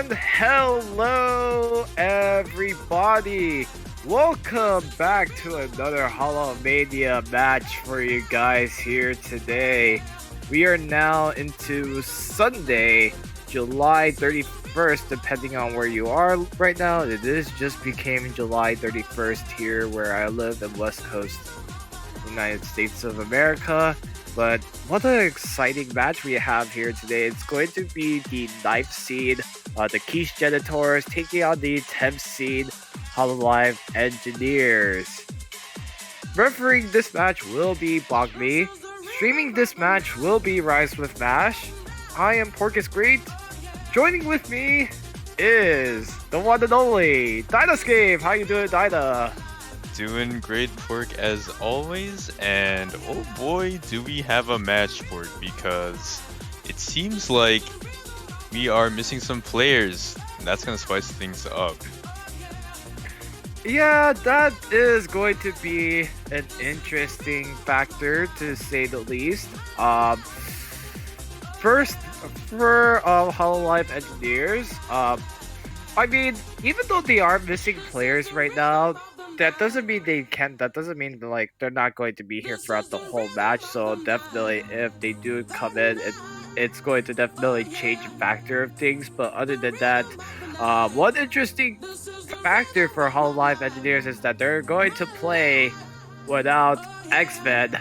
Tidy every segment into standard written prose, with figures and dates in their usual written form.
And hello, everybody! Welcome back to another Holomania match for you guys here today. We are now into Sunday, July 31st, depending on where you are right now. It is just became July 31st here where I live in West Coast, United States of America. But what an exciting match we have here today. It's going to be the 9th seed, the Quiche Geniteurs, taking on the 10th seed, Hololive Engineers. Refereeing this match will be Bogme. Streaming this match will be Rise with Mash. I am Porcus Great. Joining with me is the one and only Dynascape. How you doing, Dyna? Doing great, Pork, as always, and oh boy, do we have a match for it, because it seems like we are missing some players, and that's gonna spice things up. Yeah, that is going to be an interesting factor, to say the least. First, for Hololive Engineers, I mean, even though they are missing players right now, that doesn't mean they can't. That doesn't mean like they're not going to be here throughout the whole match. So definitely, if they do come in, it's going to definitely change the factor of things. But other than that, one interesting factor for Hololive Engineers is that they're going to play without X-Men,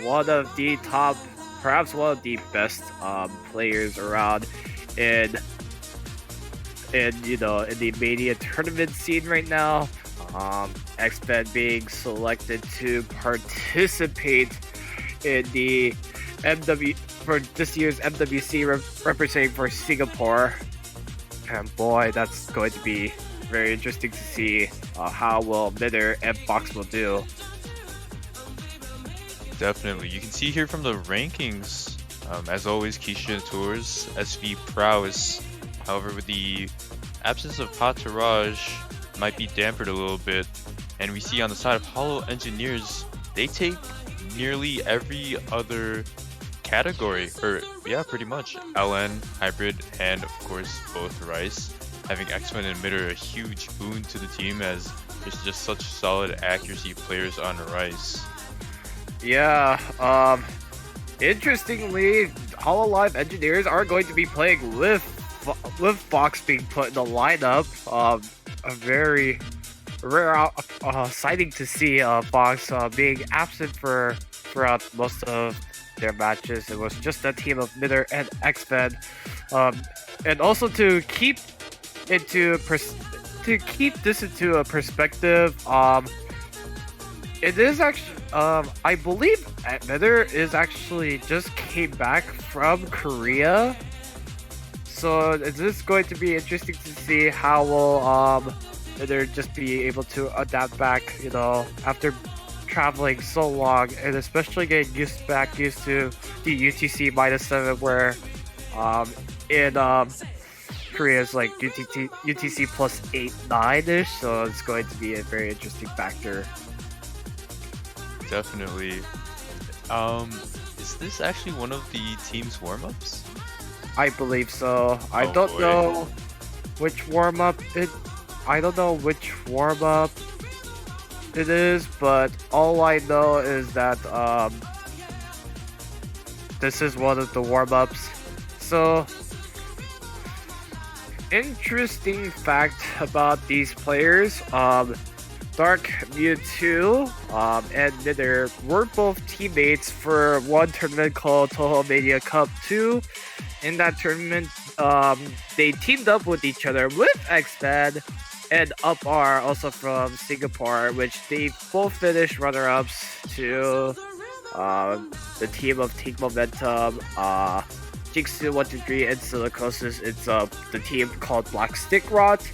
one of the top, perhaps one of the best players around in in the Mania tournament scene right now. X-Men being selected to participate in the for this year's MWC representing for Singapore. And boy, that's going to be very interesting to see how well Mitter and Fox will do. Definitely. You can see here from the rankings, as always, Quiche Tours, SV Prowess. However, with the absence of Patirage, might be dampened a little bit. And we see on the side of Holo Engineers, they take nearly every other category, or yeah, pretty much. LN, Hybrid, and of course both Rice. Having X-Men and Mitter a huge boon to the team, as there's just such solid accuracy players on Rice. Yeah, interestingly, Hololive Engineers are going to be playing with Fox being put in the lineup. A very rare sighting to see Fox being absent throughout most of their matches. It was just a team of Mitter and X-Men, and also to keep this into a perspective, it is actually I believe Mitter is actually just came back from Korea. So it is going to be interesting to see how will Mitter just be able to adapt back, after traveling so long, and especially getting used to the UTC -7, where in Korea is like UTC plus 8-9-ish. So it's going to be a very interesting factor. Definitely. Is this actually one of the team's warm-ups? I believe so. I don't know which warm-up it is, but all I know is that this is one of the warm-ups. So, interesting fact about these players, Dark Mewtwo and Mitter were both teammates for one tournament called Holomania Cup 2. In that tournament, they teamed up with each other with X-Men and UpR, also from Singapore, which they both finished runner-ups to the team of Team Momentum, Jigsaw123, and Silicosis. It's the team called Black Stick Rot.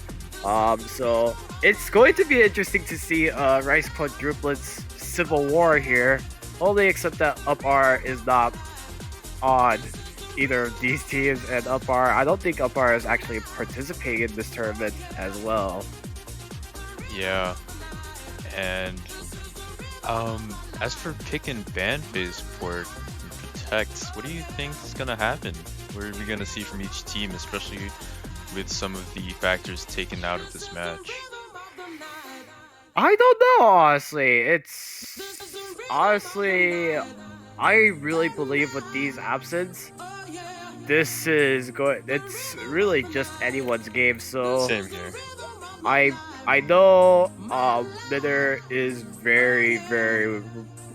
So it's going to be interesting to see Rice Quadruplets Civil War here, only except that UpR is not on either of these teams, and UpR, I don't think UpR is actually participating in this tournament as well. Yeah, and as for pick and ban phase for Protect, what do you think is gonna happen? What are we gonna see from each team, especially with some of the factors taken out of this match? I don't know, honestly. It's honestly, I really believe with these absents, this is going. It's really just anyone's game. So Same here. I I know Bitter is very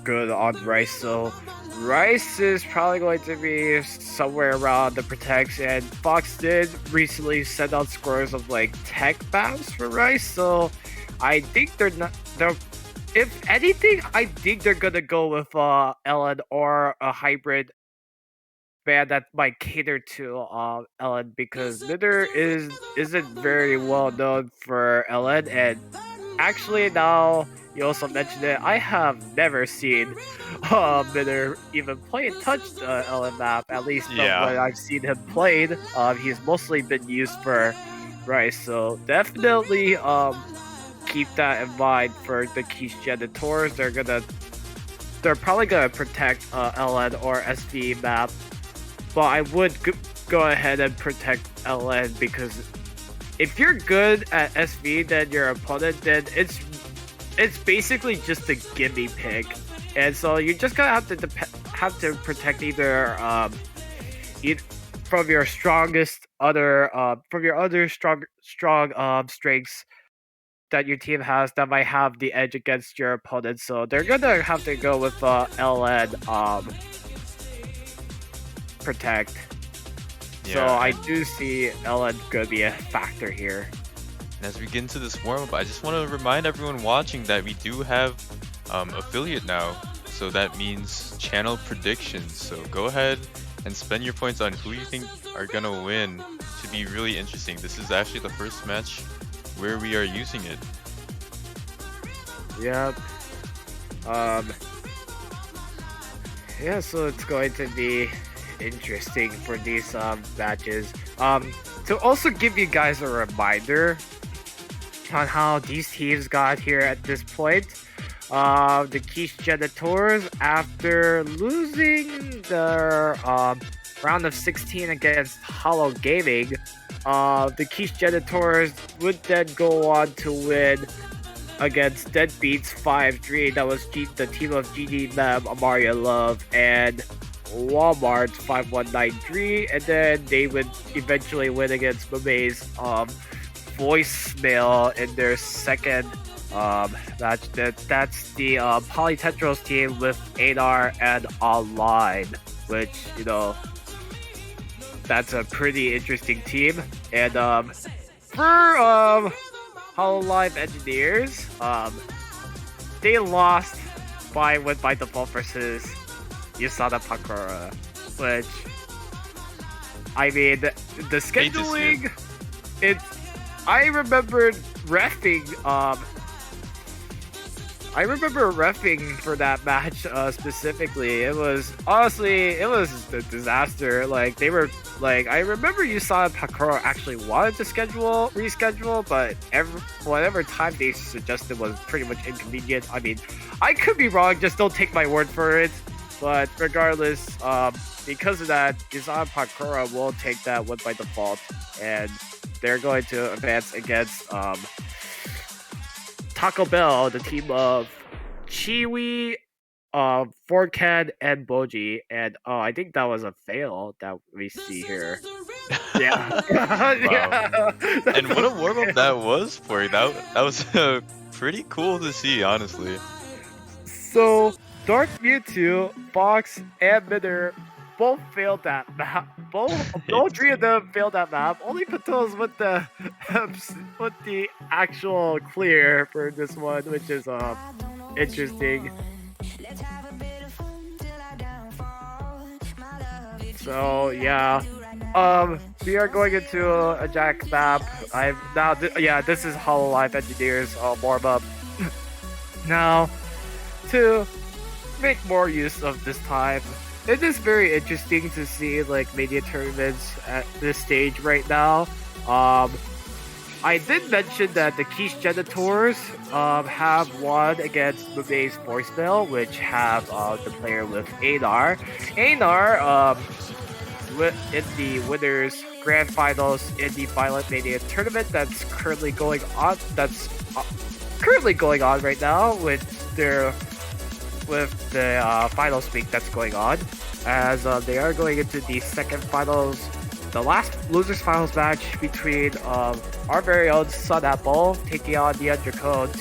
good on Rice, so Rice is probably going to be somewhere around the protects, and Fox did recently send out scores of like tech bounce for Rice, so I think they're if anything, I think they're gonna go with Ellen or a hybrid band that might cater to Ellen, because Bitter isn't very well known for Ellen, and actually, now you also mentioned it, I have never seen Bitter even play and touch the Ellen map, at least from Yeah. what I've seen him played. He's mostly been used for Rice, so definitely keep that in mind for the Quiche Geniteurs. They're probably gonna protect LN or SV map, but I would go ahead and protect LN, because if you're good at SV than your opponent, then it's basically just a gimme pick, and so you're just gonna have to protect either from your strongest other from your other strong strengths that your team has that might have the edge against your opponent. So they're gonna have to go with LN protect. So Yeah. I And do see LN gonna be a factor here. as we get into this warm-up, I just want to remind everyone watching that we do have affiliate now. So that means channel predictions. So go ahead and spend your points on who you think are gonna win. Should be really interesting. This is actually the first match where we are using it. Yep. Yeah, so it's going to be interesting for these matches. To also give you guys a reminder on how these teams got here at this point. The Quiche Geniteurs, after losing their round of 16 against Hollow Gaming, the Quiche Geniteurs would then go on to win against Deadbeats 5-3. That was the team of GD Mem, Amaria Love, and Walmart 5193, and then they would eventually win against Mame's voicemail in their second match. That's the Polytetros team with Adar and Online, which, you know, that's a pretty interesting team. And for Hololive Engineers, they lost by default versus Yusada Pakura, which, I mean, the scheduling, it. I remember refing for that match specifically. It was honestly a disaster. Like, they were like, I remember Yusada Pakura actually wanted to reschedule, but whatever time they suggested was pretty much inconvenient. I mean, I could be wrong. Just don't take my word for it. But regardless, because of that, Yusada Pakura will take that win by default, and they're going to advance against Taco Bell, the team of Chiwi, Forcan, and Boji. And I think that was a fail that we see here. Yeah. Wow. Yeah. And what a warm-up that was for you. That was pretty cool to see, honestly. So, Dark Mewtwo, Fox, and Mitter both failed that map. All three of them failed that map. Only Pato's with the with the actual clear for this one, which is interesting. So yeah, we are going into a Jack map. I've now, yeah, this is Hololive Engineers warm up. Now, to make more use of this time, it is very interesting to see like media tournaments at this stage right now. I did mention that the Quiche Genitors have won against Mume's voicemail, which have the player with Anar. Anar in the winners grand finals in the Violent Mania tournament that's currently going on. That's currently going on right now with the finals week that's going on, as they are going into the second finals, the last losers finals match between our very own Sun Apple taking on the Undercode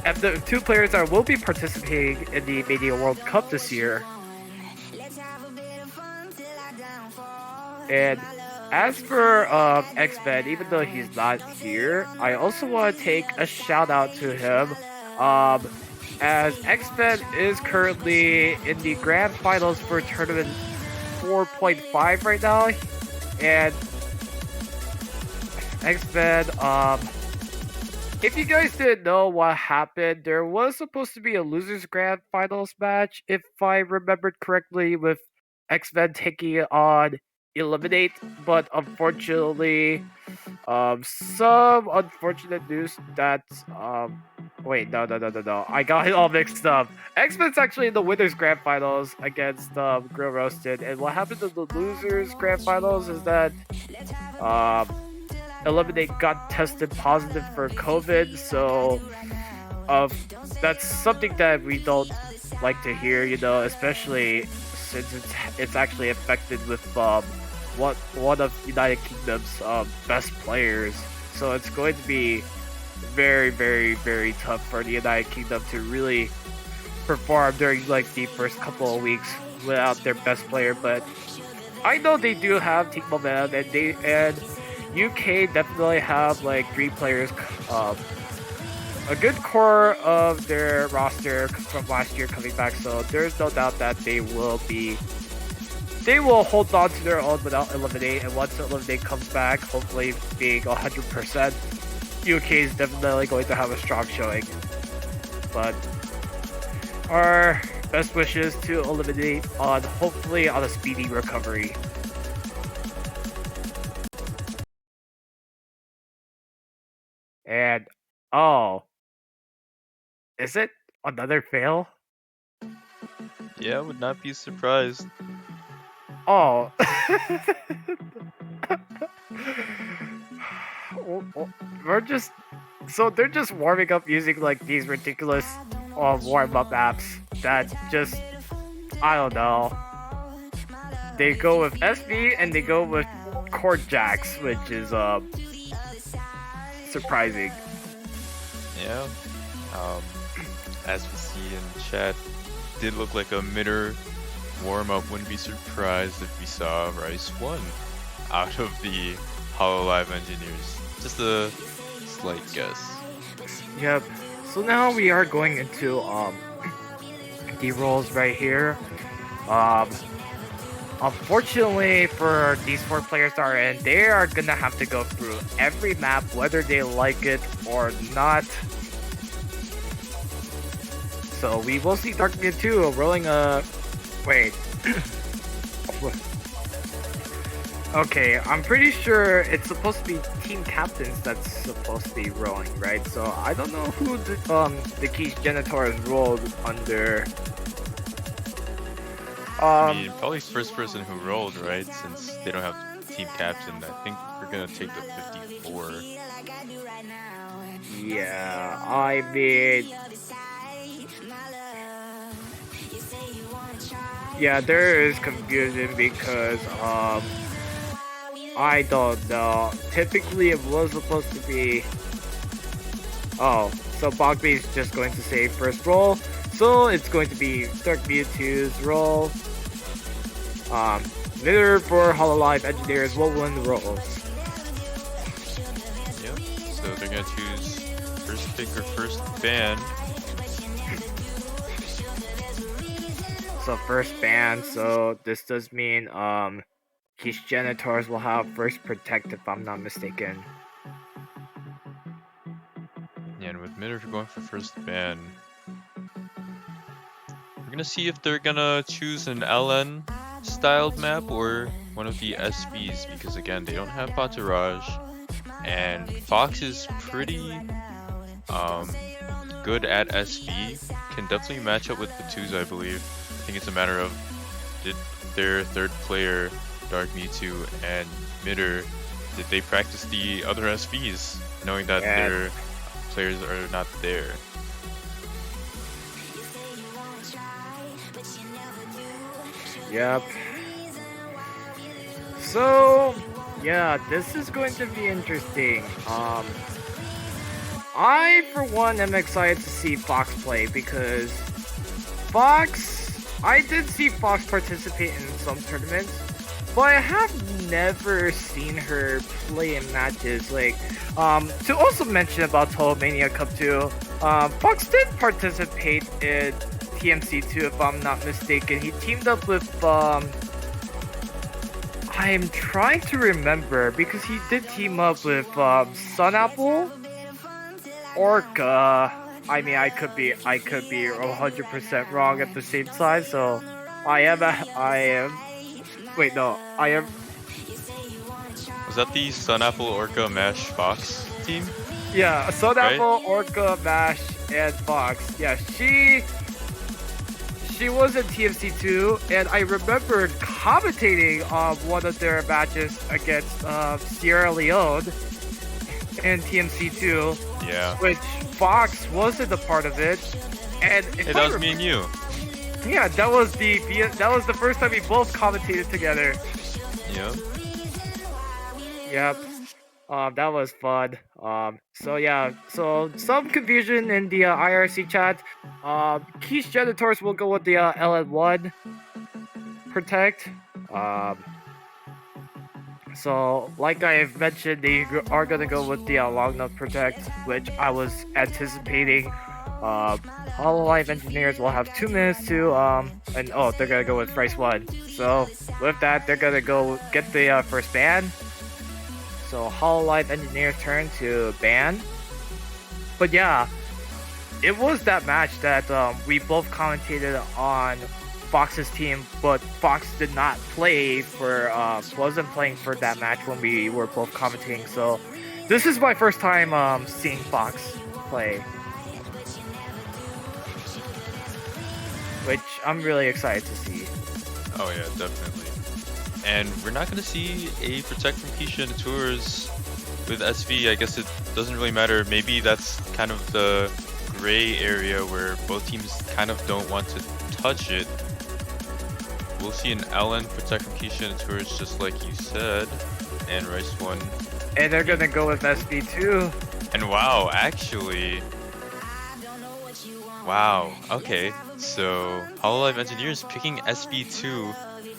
and the two players that will be participating in the Mania World Cup this year. And as for X-Men, even though he's not here, I also want to take a shout out to him. As X-Men is currently in the grand finals for tournament 4.5 right now, and X-Men, if you guys didn't know what happened, there was supposed to be a losers grand finals match, if I remembered correctly, with X-Men taking on Eliminate, but unfortunately, some unfortunate news that wait, no, I got it all mixed up. X-Men's actually in the winners grand finals against Grill Roasted, and what happened to the losers grand finals is that um Eliminate got tested positive for COVID, so that's something that we don't like to hear, especially since it's actually affected with one of United Kingdom's best players. So it's going to be very, very, very tough for the United Kingdom to really perform during like the first couple of weeks without their best player. But I know they do have team momentum, and UK definitely have like 3 players, a good core of their roster from last year coming back. So there's no doubt that they will hold on to their own without Eliminate. And once Eliminate comes back, hopefully being 100%, UK is definitely going to have a strong showing. But our best wishes to Eliminate hopefully on a speedy recovery. And is it another fail? Yeah, would not be surprised. Oh. They're just warming up using like these ridiculous warm-up apps that just, I don't know. They go with SV and they go with chord jacks, which is surprising. Yeah. As we see in chat, did look like a midder warm-up. Wouldn't be surprised if we saw Rice 1 out of the Hololive engineers. Just a slight guess. Yep. So now we are going into the roles right here. Unfortunately for these 4 players that are in, they are gonna have to go through every map, whether they like it or not. So we will see Dark Mid 2 rolling a... Wait. Okay, I'm pretty sure it's supposed to be team captains that's supposed to be rolling, right? So I don't know who the Quiche Geniteurs rolled under. I mean, probably first person who rolled, right? Since they don't have team captain. I think we're gonna take the 54. Yeah, I mean... Yeah, there is confusion because, I don't know. Typically it was supposed to be... Oh, so Bogby is just going to say first roll. So it's going to be Dark Mewtwo's roll. Midder for Hololive engineers will win the rolls. Yep, so they're gonna choose first pick or first ban. So first ban, so this does mean Quiche Genitors will have first protect if I'm not mistaken. Yeah, and with Midder going for first ban, we're gonna see if they're gonna choose an LN styled map or one of the SVs, because again they don't have Patirage, and Fox is pretty good at SV, can definitely match up with the twos, I believe. I think it's a matter of their third player, Dark Mewtwo and Mitter, did they practice the other SVs, knowing that And their players are not there? yep. So yeah, this is going to be interesting. I for one am excited to see Fox play because I did see Fox participate in some tournaments, but I have never seen her play in matches. Like, to also mention about Holomania Cup 2, Fox did participate in TMC2 if I'm not mistaken. He teamed up with, I'm trying to remember because he did team up with Sun Apple, Orca. I mean, I could be 100% wrong at the same time. So, I am. Wait, no, I am. Was that the Sun Apple Orca Mash Fox team? Yeah, Sun Right? Apple, Orca, Mash, and Fox. Yeah, she was in TFC2, and I remember commentating on one of their matches against Sierra Leone in TMC2. Yeah. Which Fox wasn't a part of it, and Hey, that was me and you. Yeah, that was the first time we both commentated together. Yep. Yep. That was fun. So yeah, so some confusion in the IRC chat. Quiche Geniteurs will go with the LN1 Protect. So like I've mentioned, they are gonna go with the Long Nut Protect, which I was anticipating. Hololive engineers will have 2 minutes to and oh, they're gonna go with price 1. So with that, they're gonna go get the first ban. So Hololive engineers turn to ban. But yeah, it was that match that we both commentated on Fox's team, but Fox did not play for wasn't playing for that match when we were both commentating. So this is my first time seeing Fox play, which I'm really excited to see. Oh yeah, definitely. And we're not gonna see a Protect from Quiche in the tours with SV. I guess it doesn't really matter. Maybe that's kind of the gray area where both teams kind of don't want to touch it. We'll see an LN Protect from Quiche in the tours, just like you said, and Rice 1. And they're gonna go with SB2. And wow, actually, wow. Okay, so Hololive Engineers picking SB2.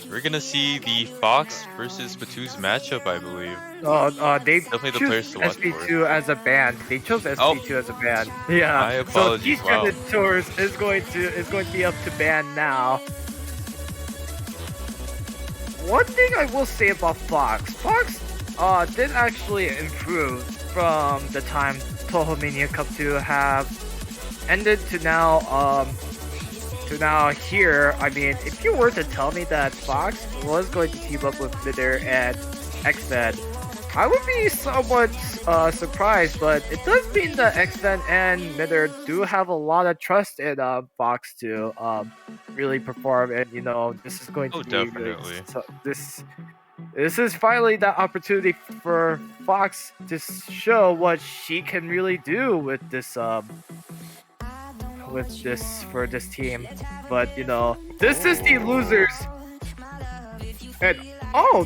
We're gonna see the Fox versus Batu's matchup, I believe. They Definitely the choose players to watch SB2 as a band. They chose SB2 as a band. Yeah. My apologies, So wow. Quiche Tours is going to be up to band now. One thing I will say about Fox did actually improve from the time Holomania Cup 2 have ended to now here. I mean, if you were to tell me that Fox was going to team up with Mitter and XFed, I would be somewhat surprised, but it does mean that XFed and Mitter do have a lot of trust in Fox to really perform, and you know, this is going to be definitely. really, so this is finally that opportunity for Fox to show what she can really do with this for this team. But you know, this is the losers, and oh,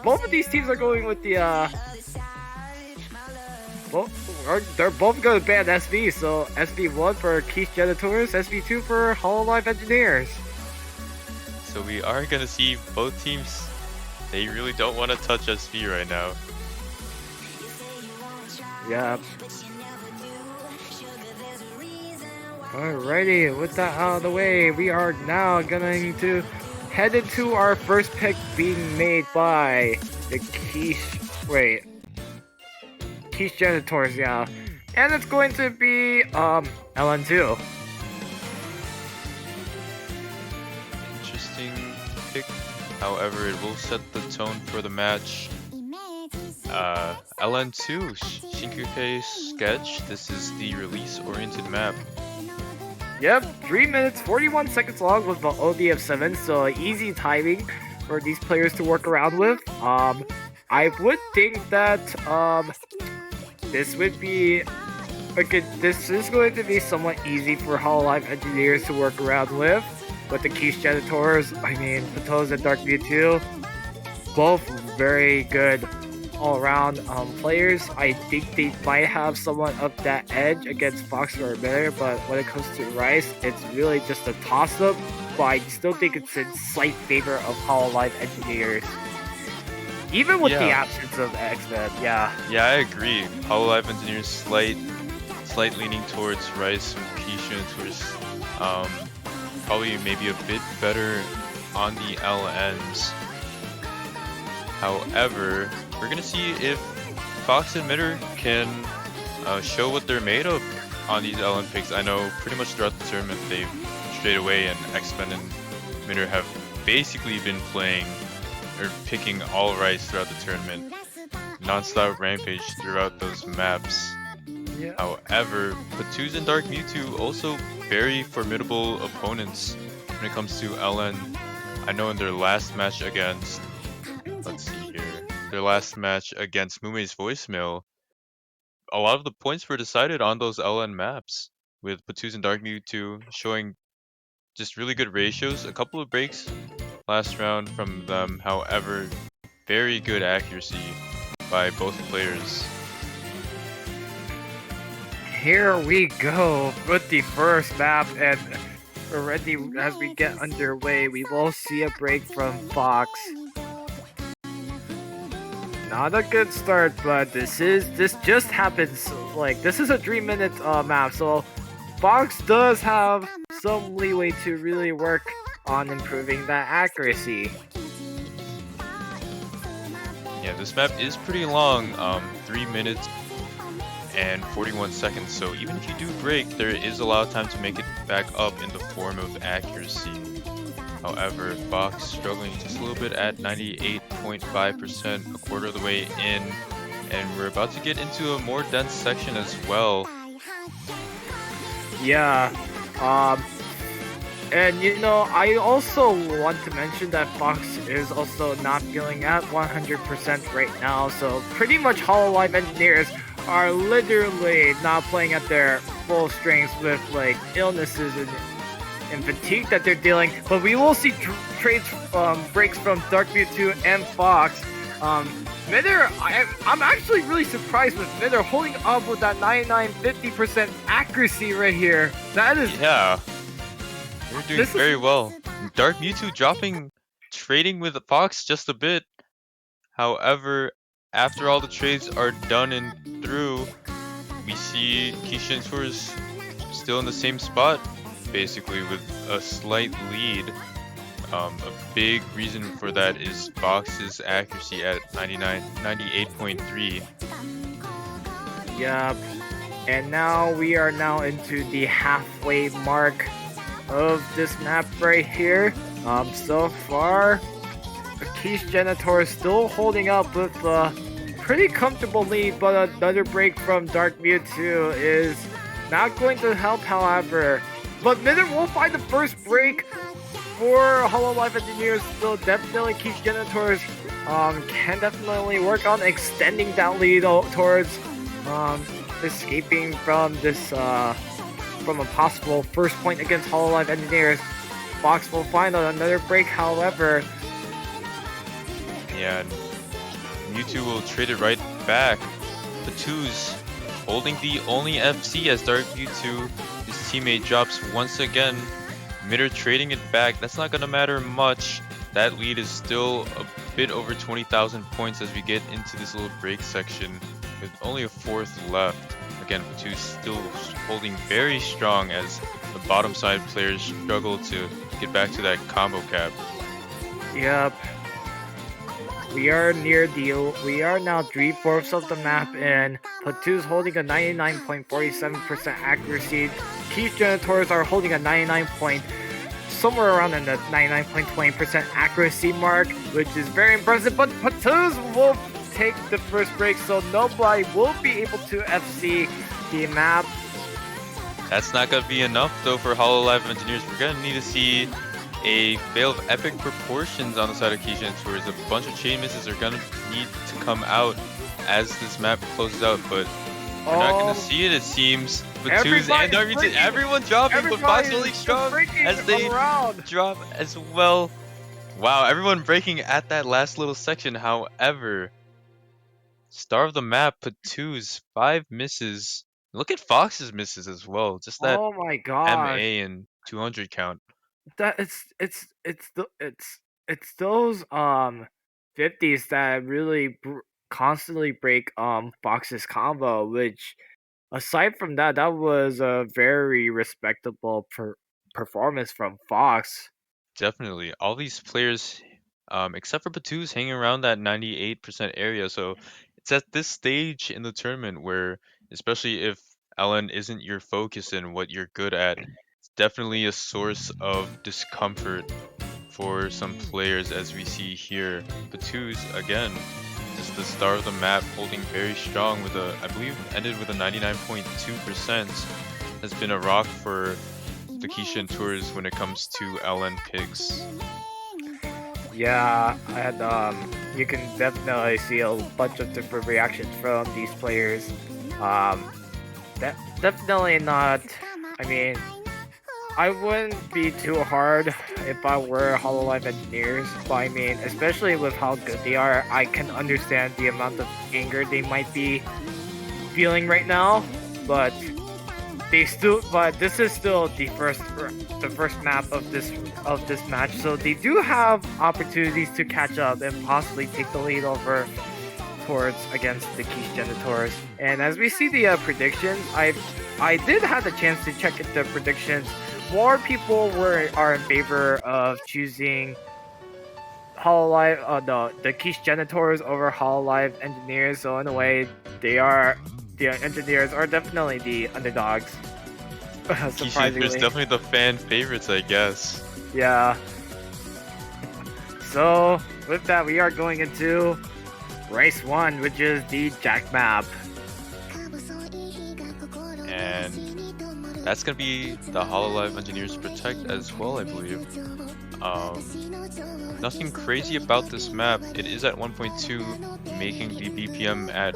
both of these teams are going with the they're both going to ban SV. So SV1 for Quiche Genitors, SV2 for Hololive Engineers. So we are gonna see both teams. They really don't want to touch SV right now. Yeah. Alrighty, with that out of the way, we are now going to head into our first pick being made by the Quiche Genitors, yeah. And it's going to be LN2. Interesting pick. However, it will set the tone for the match. LN2 Shinkukei Sketch. This is the release-oriented map. Yep, 3 minutes 41 seconds long with the OD of 7, so easy timing for these players to work around with. I would think that this would be this is going to be somewhat easy for Hololive engineers to work around with the Quiche Geniteurs. I mean, Patos and Dark Mewtwo, both very good all-around players. I think they might have somewhat of that edge against Fox or Miller, but when it comes to Rice, it's really just a toss-up. But I still think it's in slight favor of Hololive engineers. Even with the absence of X-Men, yeah. Yeah, I agree. Hololive engineers slight leaning towards Rice with Quiche and towards probably maybe a bit better on the LNs. However, we're gonna see if Fox and Mitter can show what they're made of on these LN picks. I know pretty much throughout the tournament they've strayed away, and X-Men and Mitter have basically been playing or picking all Rice throughout the tournament. Non-stop rampage throughout those maps. Yeah. However, Patus and Dark Mewtwo also very formidable opponents when it comes to LN. I know in their last match against, let's see here, their last match against Mumei's Voicemail, a lot of the points were decided on those LN maps, with Patus and Dark Mewtwo showing just really good ratios. A couple of breaks last round from them, however, very good accuracy by both players. Here we go with the first map, and already as we get underway, we will see a break from Fox. Not a good start, but this just happens. Like, this is a 3-minute map, so Fox does have some leeway to really work on improving that accuracy. Yeah, this map is pretty long, 3 minutes and 41 seconds, so even if you do break, there is a lot of time to make it back up in the form of accuracy. However, Fox struggling just a little bit at 98.5%, a quarter of the way in, and we're about to get into a more dense section as well. Yeah, and you know, I also want to mention that Fox is also not feeling at 100% right now, so pretty much Hololive engineers are literally not playing at their full strengths with like illnesses and fatigue that they're dealing. But we will see trades breaks from Dark Mewtwo and Fox. Mitter, I'm actually really surprised with Mitter holding up with that 99-50% accuracy right here. That is they're doing very well. Dark Mewtwo trading with Fox just a bit. However, after all the trades are done and through, we see Quiche and Tours still in the same spot, basically with a slight lead. A big reason for that is Fox's accuracy at 98.3. Yup. And now we are into the halfway mark of this map right here. So far, Quiche Geniteurs still holding up with a pretty comfortable lead, but another break from Dark Mewtwo is not going to help, however. But Mitter will find the first break for Hololive engineers, so definitely Quiche Geniteurs can definitely work on extending that lead towards escaping from this from a possible first point against Hololive engineers. Fox will find another break, however. Yeah, Mewtwo will trade it right back. Patus holding the only FC as Dark Mewtwo. His teammate drops once again. Mitter trading it back. That's not gonna matter much. That lead is still a bit over 20,000 points as we get into this little break section with only a fourth left. Again, Patus still holding very strong as the bottom side players struggle to get back to that combo cap. Yep. We are now 3/4 of the map, and Patus holding a 99.47% accuracy. Quiche Geniteurs are holding a somewhere around in the 99.20% accuracy mark, which is very impressive. But Patus will take the first break, so nobody will be able to FC the map. That's not gonna be enough though for Hololive Engineers. We're gonna need to see a fail of epic proportions on the side of Quiche and Tours. A bunch of chain misses are gonna need to come out as this map closes out, but we're not gonna see it, it seems. Batus and Darby, everyone dropping, but Fox really strong as they drop as well. Wow, everyone breaking at that last little section. However, star of the map, Batus, 5 misses. Look at Fox's misses as well. Just that Oh my gosh. MA and 200 count. That it's those 50s that really constantly break Fox's combo, which aside from that, that was a very respectable performance from Fox. Definitely. All these players, except for Batus, hanging around that 98% area. So it's at this stage in the tournament where, especially if Ellen isn't your focus in what you're good at, it's definitely a source of discomfort for some players, as we see here. Batus, again, just the star of the map, holding very strong with a, I believe, ended with a 99.2%. Has been a rock for the Quiche and Tours when it comes to LN picks. Yeah, and you can definitely see a bunch of different reactions from these players. Definitely not. I mean, I wouldn't be too hard if I were Hololive Engineers, but I mean, especially with how good they are, I can understand the amount of anger they might be feeling right now. But this is still the first map of this match, so they do have opportunities to catch up and possibly take the lead over towards against the Quiche Geniteurs. And as we see the predictions, I did have the chance to check the predictions. More people are in favor of choosing Hololive, the Quiche Geniteurs over Hololive Engineers. So in a way, the Engineers are definitely the underdogs. Surprisingly, There's definitely the fan favorites, I guess. Yeah. So with that, we are going into race 1, which is the Jack map. And that's gonna be the Hololive Engineers Protect as well, I believe. Nothing crazy about this map. It is at 1.2, making the BPM at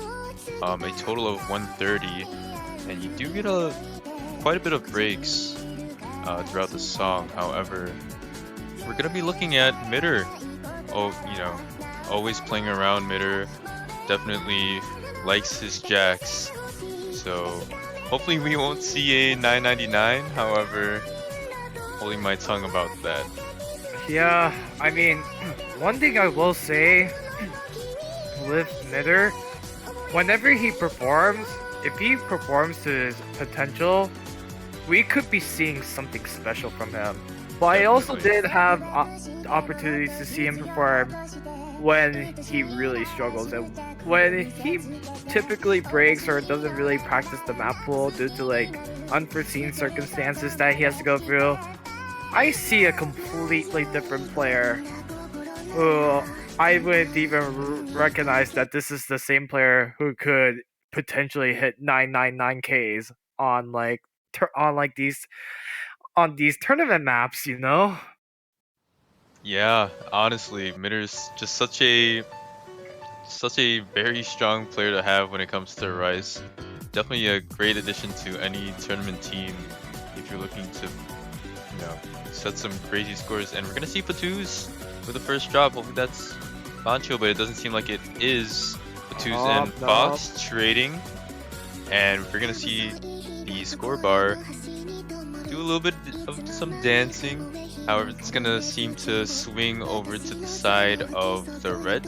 a total of 130, and you do get quite a bit of breaks throughout the song. However, we're gonna be looking at Midder. Oh, you know, always playing around. Midder definitely likes his jacks, so hopefully we won't see a 999. However, holding my tongue about that. Yeah, I mean, one thing I will say with Midder, whenever he performs, if he performs to his potential, we could be seeing something special from him. But I also did have opportunities to see him perform when he really struggles, and when he typically breaks or doesn't really practice the map pool due to like unforeseen circumstances that he has to go through. I see a completely different player who I wouldn't even recognize that this is the same player who could potentially hit 999Ks on these tournament maps, you know? Yeah, honestly, Midder's just such a very strong player to have when it comes to Rice. Definitely a great addition to any tournament team if you're looking to, you know, set some crazy scores. And we're gonna see Batus with the first drop. Hopefully that's Bancho, but it doesn't seem like it is. Batus and Fox trading, and we're gonna see the score bar do a little bit of some dancing. However, it's gonna seem to swing over to the side of the red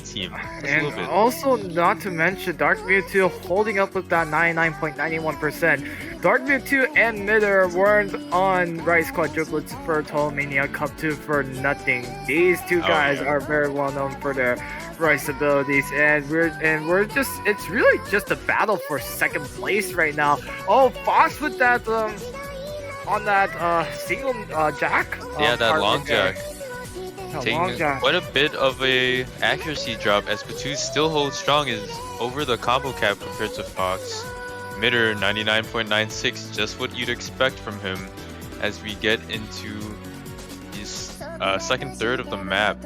team. And also, not to mention Dark Mewtwo holding up with that 99.91%. Dark Mewtwo and Midder weren't on Rice Quadruplets for Holomania Cup 2 for nothing. These two guys are very well known for their Rice abilities, and we're just, it's really just a battle for second place right now. Oh, Fox with that on that single jack. Yeah, that long jack. Taking quite a bit of a accuracy drop as Batus still holds strong, is over the combo cap compared to Fox. Mitter 99.96, just what you'd expect from him as we get into his second third of the map.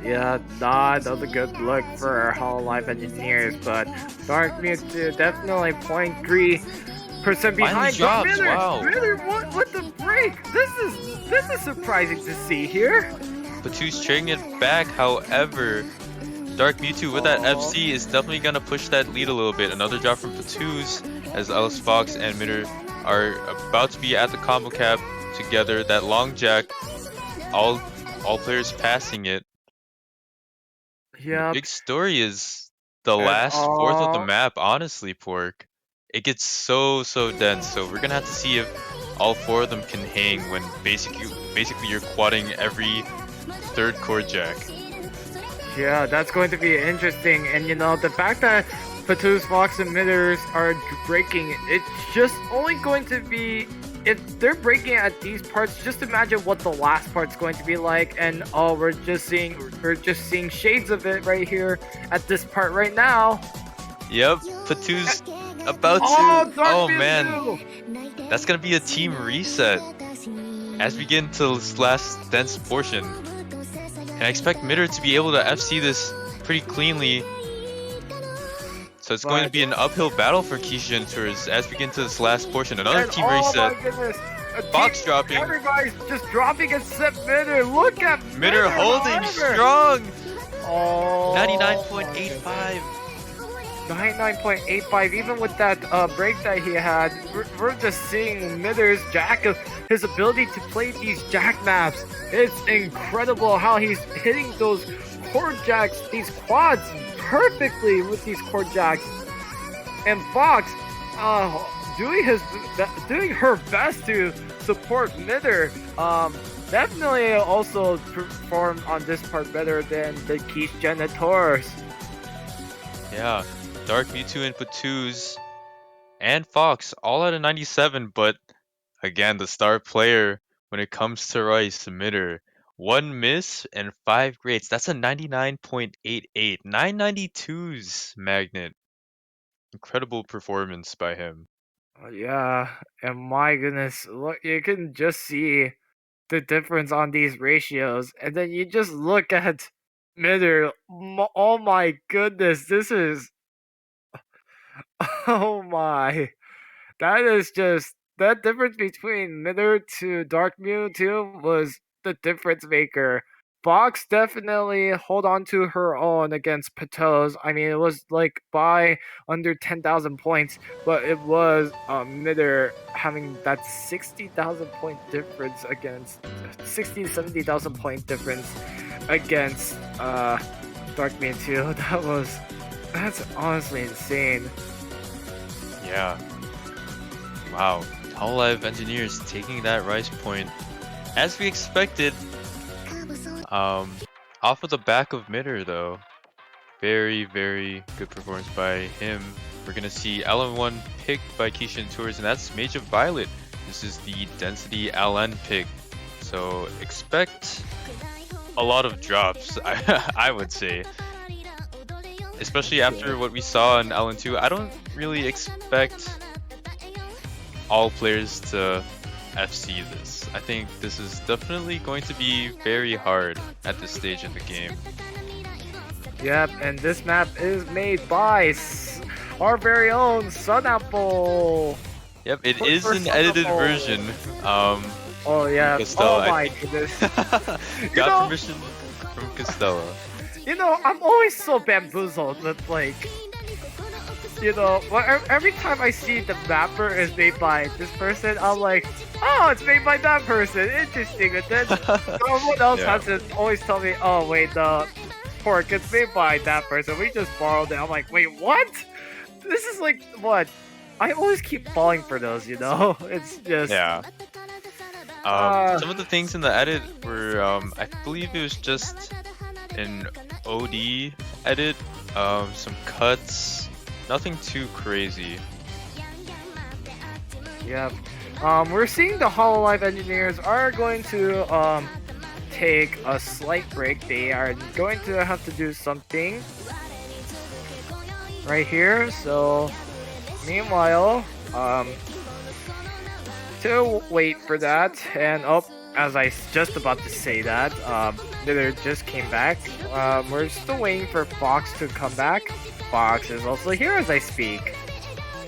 Yeah, not a good look for our Hololive engineers, but Dark Mewtwo definitely 0.3% behind. drops, Miller, wow. Miller, what the break? This is surprising to see here. Patoo's trading it back, however, Dark Mewtwo with that FC is definitely gonna push that lead a little bit. Another drop from Patoo's as Ellis Fox and Mitter are about to be at the combo cap together. That long jack, all players passing it. Yeah. The big story is the And last fourth of the map, honestly, Pork. It gets so dense, so we're gonna have to see if all four of them can hang when basically you're quadding every third core jack. Yeah, that's going to be interesting. And you know, the fact that Patoo's Fox emitters are breaking, it's just only going to be, if they're breaking at these parts, just imagine what the last part's going to be like. And we're just seeing shades of it right here at this part right now. Yep, Patoo's about to. Oh man, that's gonna be a team reset as we get into this last dense portion. And I expect Mitter to be able to FC this pretty cleanly. So it's going to be an uphill battle for Quiche Geniteurs as we get into this last portion. Another team reset. My goodness. Box dropping. Everybody's just dropping except Mitter. Look at Mitter holding strong. Oh, 99.85. 99.85. Even with that break that he had, we're just seeing Mitter's his ability to play these jack maps. It's incredible how he's hitting those core jacks, these quads perfectly with these core jacks. And Fox, doing her best to support Mitter. Definitely also performed on this part better than the Quiche Geniteurs. Yeah, Dark Mewtwo and Patoo's and Fox all at a 97, but again, the star player when it comes to Rice, Mitter. 1 miss and 5 greats. That's a 99.88. 992's Magnet. Incredible performance by him. Yeah, and my goodness, look, you can just see the difference on these ratios, and then you just look at Mitter. Oh my goodness, this is, oh my, that is just, that difference between Mitter to Dark Mewtwo was the difference maker. Fox definitely hold on to her own against Patos. I mean, it was like by under 10,000 points, but it was Mitter having that 60,000 point difference against 70,000 point difference against Dark Mewtwo. That's honestly insane. Yeah. Wow. Hololive Engineers taking that Rice point as we expected. Off of the back of Mitter though. Very good performance by him. We're gonna see LN1 picked by Quiche Geniteurs, and that's Mage of Violet. This is the Density LN pick. So expect a lot of drops, I would say. Especially after what we saw in LN2. I don't really expect all players to FC this. I think this is definitely going to be very hard at this stage in the game. Yep, and this map is made by our very own Sun Apple. Yep, it is an edited version. Oh yeah. Costello, oh my goodness. Got permission from Costello. You know, I'm always so bamboozled with like, you know, every time I see the mapper is made by this person, I'm like, oh, it's made by that person. Interesting. And then someone else has to always tell me, oh wait, the Pork, it's made by that person. We just borrowed it. I'm like, wait, what? This is like what? I always keep falling for those, you know? It's just some of the things in the edit were I believe it was just an OD edit, some cuts, nothing too crazy. Yep. We're seeing the Hololive engineers are going to take a slight break. They are going to have to do something right here. So Meanwhile, to wait for that, and as I just about to say that, Nether just came back. We're still waiting for Fox to come back. Fox is also here as I speak.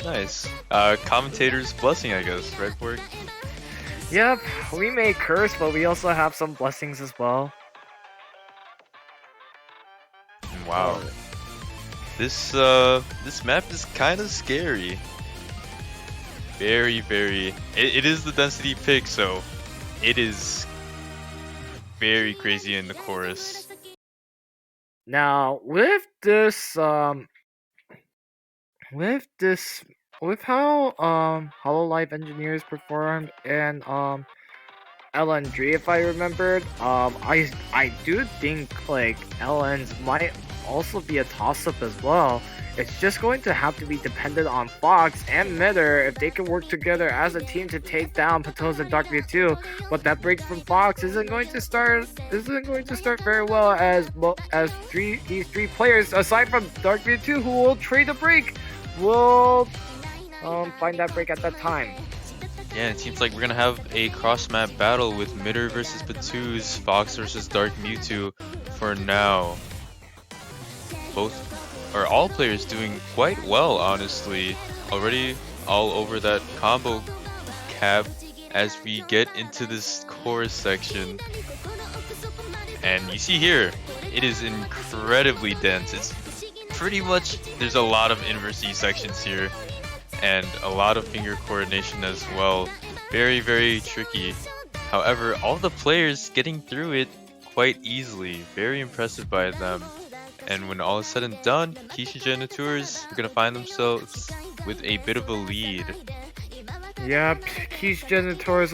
Nice. Commentator's blessing, I guess, right, Borg? Yep, we may curse, but we also have some blessings as well. Wow. This map is kind of scary. Very, very. It is the density pick, so it is very crazy in the chorus. Now, with how Hololive engineers performed and LNG, if I remembered, I do think like LNs might also be a toss-up as well. It's just going to have to be dependent on Fox and Nether if they can work together as a team to take down Patos and Dark View 2. But that break from Fox isn't going to start very well as these three players, aside from Dark View 2, who will trade a break, will find that break at that time. Yeah, it seems like we're gonna have a cross-map battle with Midder versus Patus, Fox versus Dark Mewtwo for now. All players doing quite well, honestly. Already all over that combo cap as we get into this chorus section. And you see here, it is incredibly dense. It's pretty much, there's a lot of inverse E sections here and a lot of finger coordination as well. Very, very tricky. However, all the players getting through it quite easily. Very impressive by them. And when all is said and done, Quiche Geniteurs are going to find themselves with a bit of a lead. Yep, Quiche Geniteurs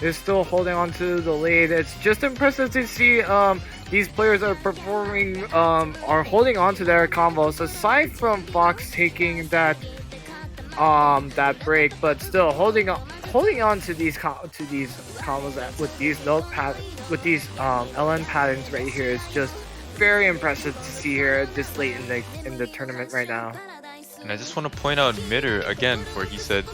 is still holding on to the lead. It's just impressive to see these players are performing, are holding on to their combos. Aside from Fox taking that break, but still holding on to these combos with these LN patterns right here is just very impressive to see here this late in the tournament right now. And I just want to point out Midder again, for he said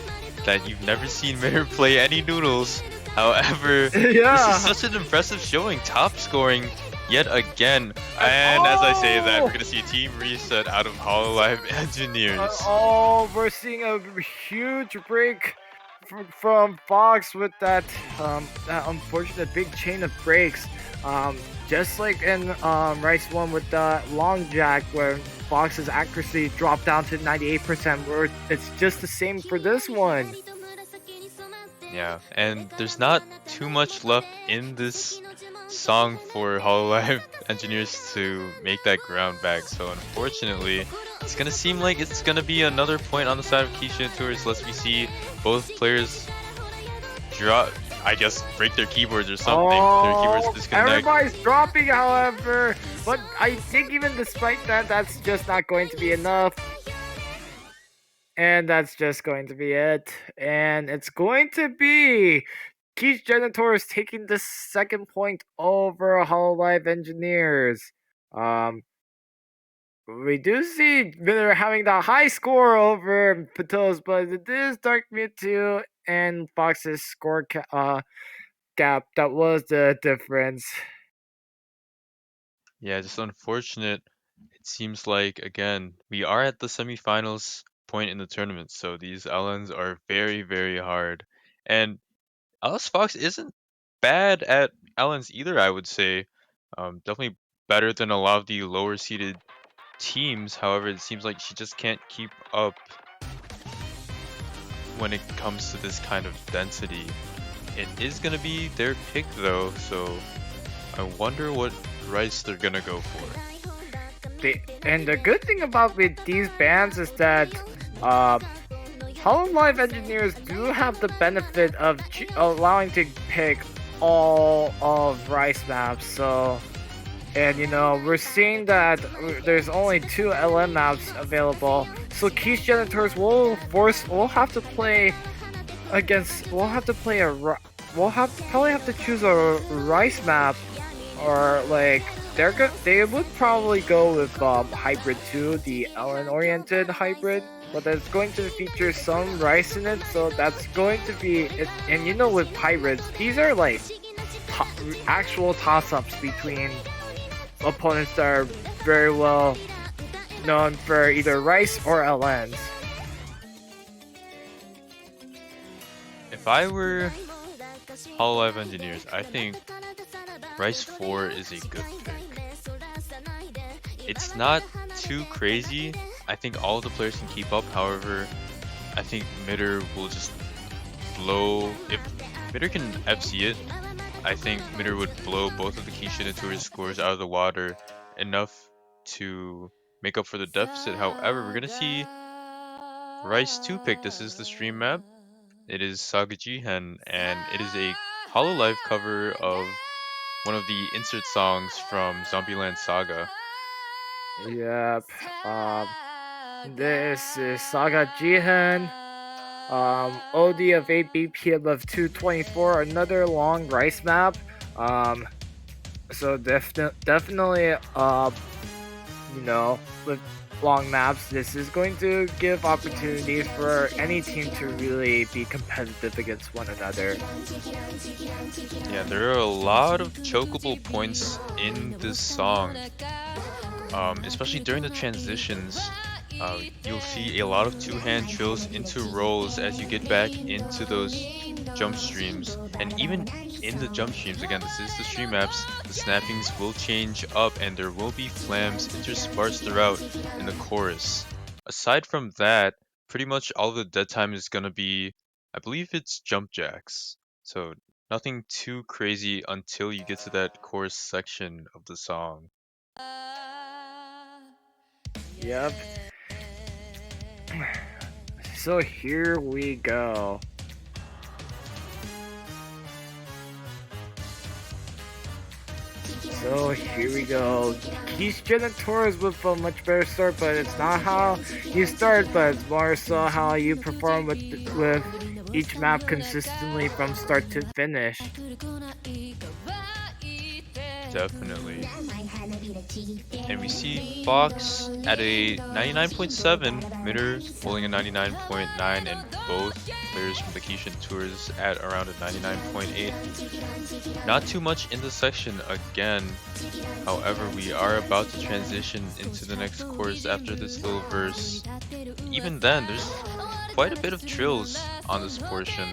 that you've never seen Midder play any noodles. However, yeah. This is such an impressive showing, top scoring yet again. And as I say that, we're gonna see a team reset out of Hololive Engineers. We're seeing a huge break from Fox with that unfortunate big chain of breaks. Just like in Rice 1 with the long jack, where Fox's accuracy dropped down to 98%, where it's just the same for this one. Yeah, and there's not too much left in this song for Hololive Engineers to make that ground back, so unfortunately it's gonna seem like it's gonna be another point on the side of Quiche Tours unless we see both players break their keyboards or something. Their keyboards disconnect. Everybody's dropping, however, but I think even despite that, that's just not going to be enough. And that's just going to be it. And it's going to be Quiche Genitors taking the second point over Hololive Engineers. We do see they're having the high score over Patos, but it is Dark Mewtwo and Fox's score gap that was the difference. Yeah, just unfortunate. It seems like, again, we are at the semifinals point in the tournament, so these LNs are very, very hard. And Alice Fox isn't bad at LNs either, I would say. Definitely better than a lot of the lower seeded teams. However, it seems like she just can't keep up when it comes to this kind of density. It is going to be their pick though, so I wonder what Rice they're going to go for. And the good thing about with these bans is that Hololive Engineers do have the benefit of allowing to pick all of Rice maps, so, and you know, we're seeing that there's only 2 LM maps available, so Quiche Genitors will have to choose a Rice map, or like they would probably go with Hybrid 2, the LN oriented hybrid, but it's going to feature some rice in it, so that's going to be it. And you know, with pirates, these are like actual toss-ups between opponents that are very well known for either rice or LNs. If I were Hololive Engineers, I think Rice 4 is a good pick. It's not too crazy. I think all of the players can keep up. However, I think Midder will just blow. If Midder can FC it, I think Midder would blow both of the Quiche and Geniteurs scores out of the water enough to make up for the deficit. However, we're gonna see Rice 2 pick. This is the stream map. It is Saga Jihen, and it is a Hololive cover of one of the insert songs from Zombieland Saga. Yep. This is Saga Jihen. OD of 8 BPM of 224. Another long rice map. So definitely, you know, with long maps, this is going to give opportunities for any team to really be competitive against one another. Yeah, there are a lot of chokeable points in this song, especially during the transitions. You'll see a lot of two-hand trills into rolls as you get back into those jump streams. And even in the jump streams, again, this is the stream maps, the snappings will change up and there will be flams interspersed throughout in the chorus. Aside from that, pretty much all of the dead time is gonna be, I believe it's jump jacks. So nothing too crazy until you get to that chorus section of the song. Yep. So here we go. So here we go. Quiche Geniteurs with a much better start, but it's not how you start, but it's more so how you perform with each map consistently from start to finish. Definitely. And we see Fox at a 99.7, Midder holding a 99.9, and both players from the Quiche Tours at around a 99.8. Not too much in the section again. However, we are about to transition into the next chorus after this little verse. Even then, there's quite a bit of trills on this portion.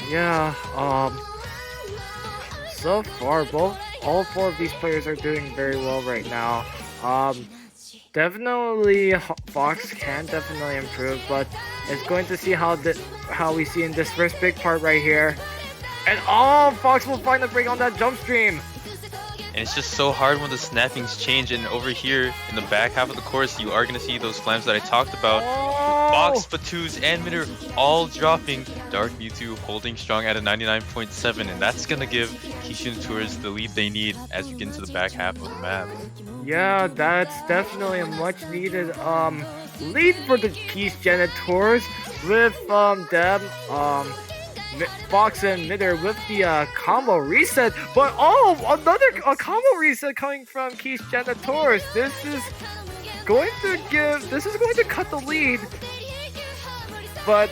Yeah, so far, all four of these players are doing very well right now. Definitely Fox can definitely improve, but it's going to see how we see in this first big part right here. And Fox will find a break on that jump stream. And it's just so hard when the snappings change, and over here in the back half of the chorus you are going to see those flams that I talked about. Fox, Batuz, and Midder all dropping. Dark Mewtwo holding strong at a 99.7, and that's going to give Quiche Tours the lead they need as we get into the back half of the map. Yeah, that's definitely a much needed lead for the Quiche Geniteurs with them Fox and Midder with the combo reset, but another combo reset coming from Quiche Geniteurs. This is going to cut the lead, but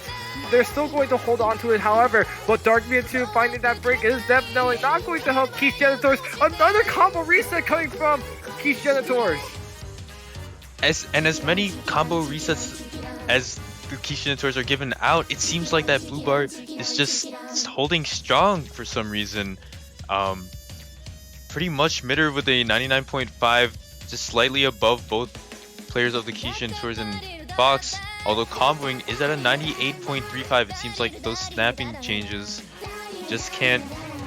they're still going to hold on to it. However, but Dark Mewtwo finding that break is definitely not going to help Quiche Geniteurs. Another combo reset coming from Quiche Geniteurs. As many combo resets as the Quiche Geniteurs are given out, it seems like that blue bar is just holding strong for some reason. Pretty much Midder with a 99.5, just slightly above both players of the Quiche Geniteurs and Fox. Although comboing is at a 98.35, it seems like those snapping changes just can't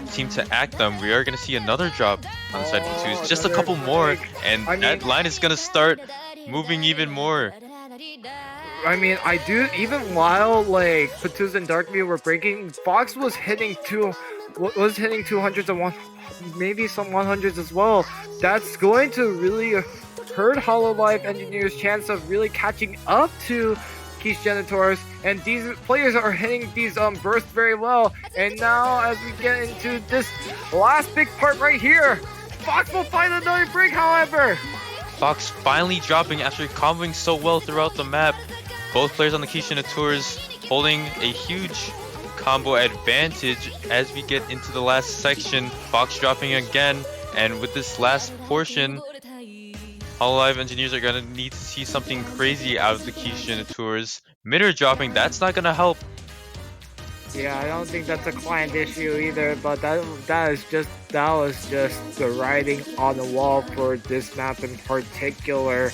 seem to act them. We are going to see another drop on the side of Batuz, just a couple more, and that line is going to start moving even more. I mean, even while like Batuz and Dark Mew were breaking, Fox was hitting 200s and maybe some 100s as well. That's going to really hurt Hololive Engineers' chance of really catching up to Quiche Geniteurs, and these players are hitting these bursts very well. And now as we get into this last big part right here, Fox will find another break. However, Fox finally dropping after comboing so well throughout the map. Both players on the Quiche Geniteurs holding a huge combo advantage as we get into the last section. Fox dropping again, and with this last portion, Hololive engineers are gonna need to see something crazy out of the Quiche Geniteurs. Mitter dropping, that's not gonna help. Yeah, I don't think that's a client issue either, but that was just the writing on the wall for this map in particular.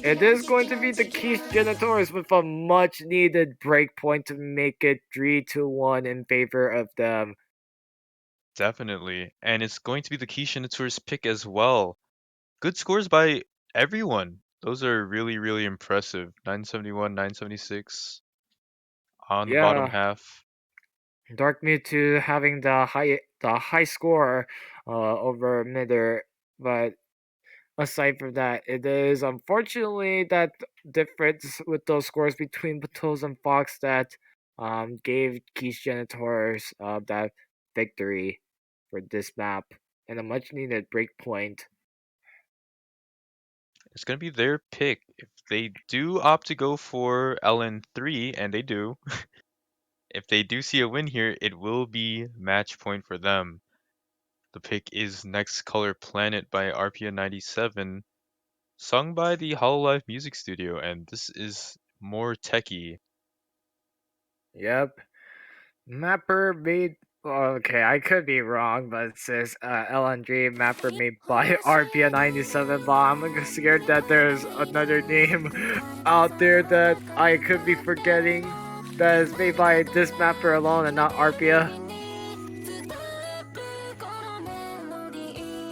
It is going to be the Quiche Genitors with a much needed breakpoint to make it 3-1 in favor of them. Definitely, and it's going to be the Quiche Geniteurs pick as well. Good scores by everyone. Those are really, really impressive. 971, 976 on the bottom Yeah, half. Dark Mewtwo having the high score over Midder, but aside from that, it is unfortunately that difference with those scores between Battles and Fox that gave Quiche Genitors that victory for this map and a much needed breakpoint. It's going to be their pick. If they do opt to go for LN3, and they do, if they do see a win here, it will be match point for them. The pick is Next Color Planet by RPA97, sung by the Hololive Music Studio, and this is more techie. Yep. Mapper made. Okay, I could be wrong, but it says LNG mapper made by RPA 97. But I'm scared that there's another name out there that I could be forgetting that is made by this mapper alone and not RPA.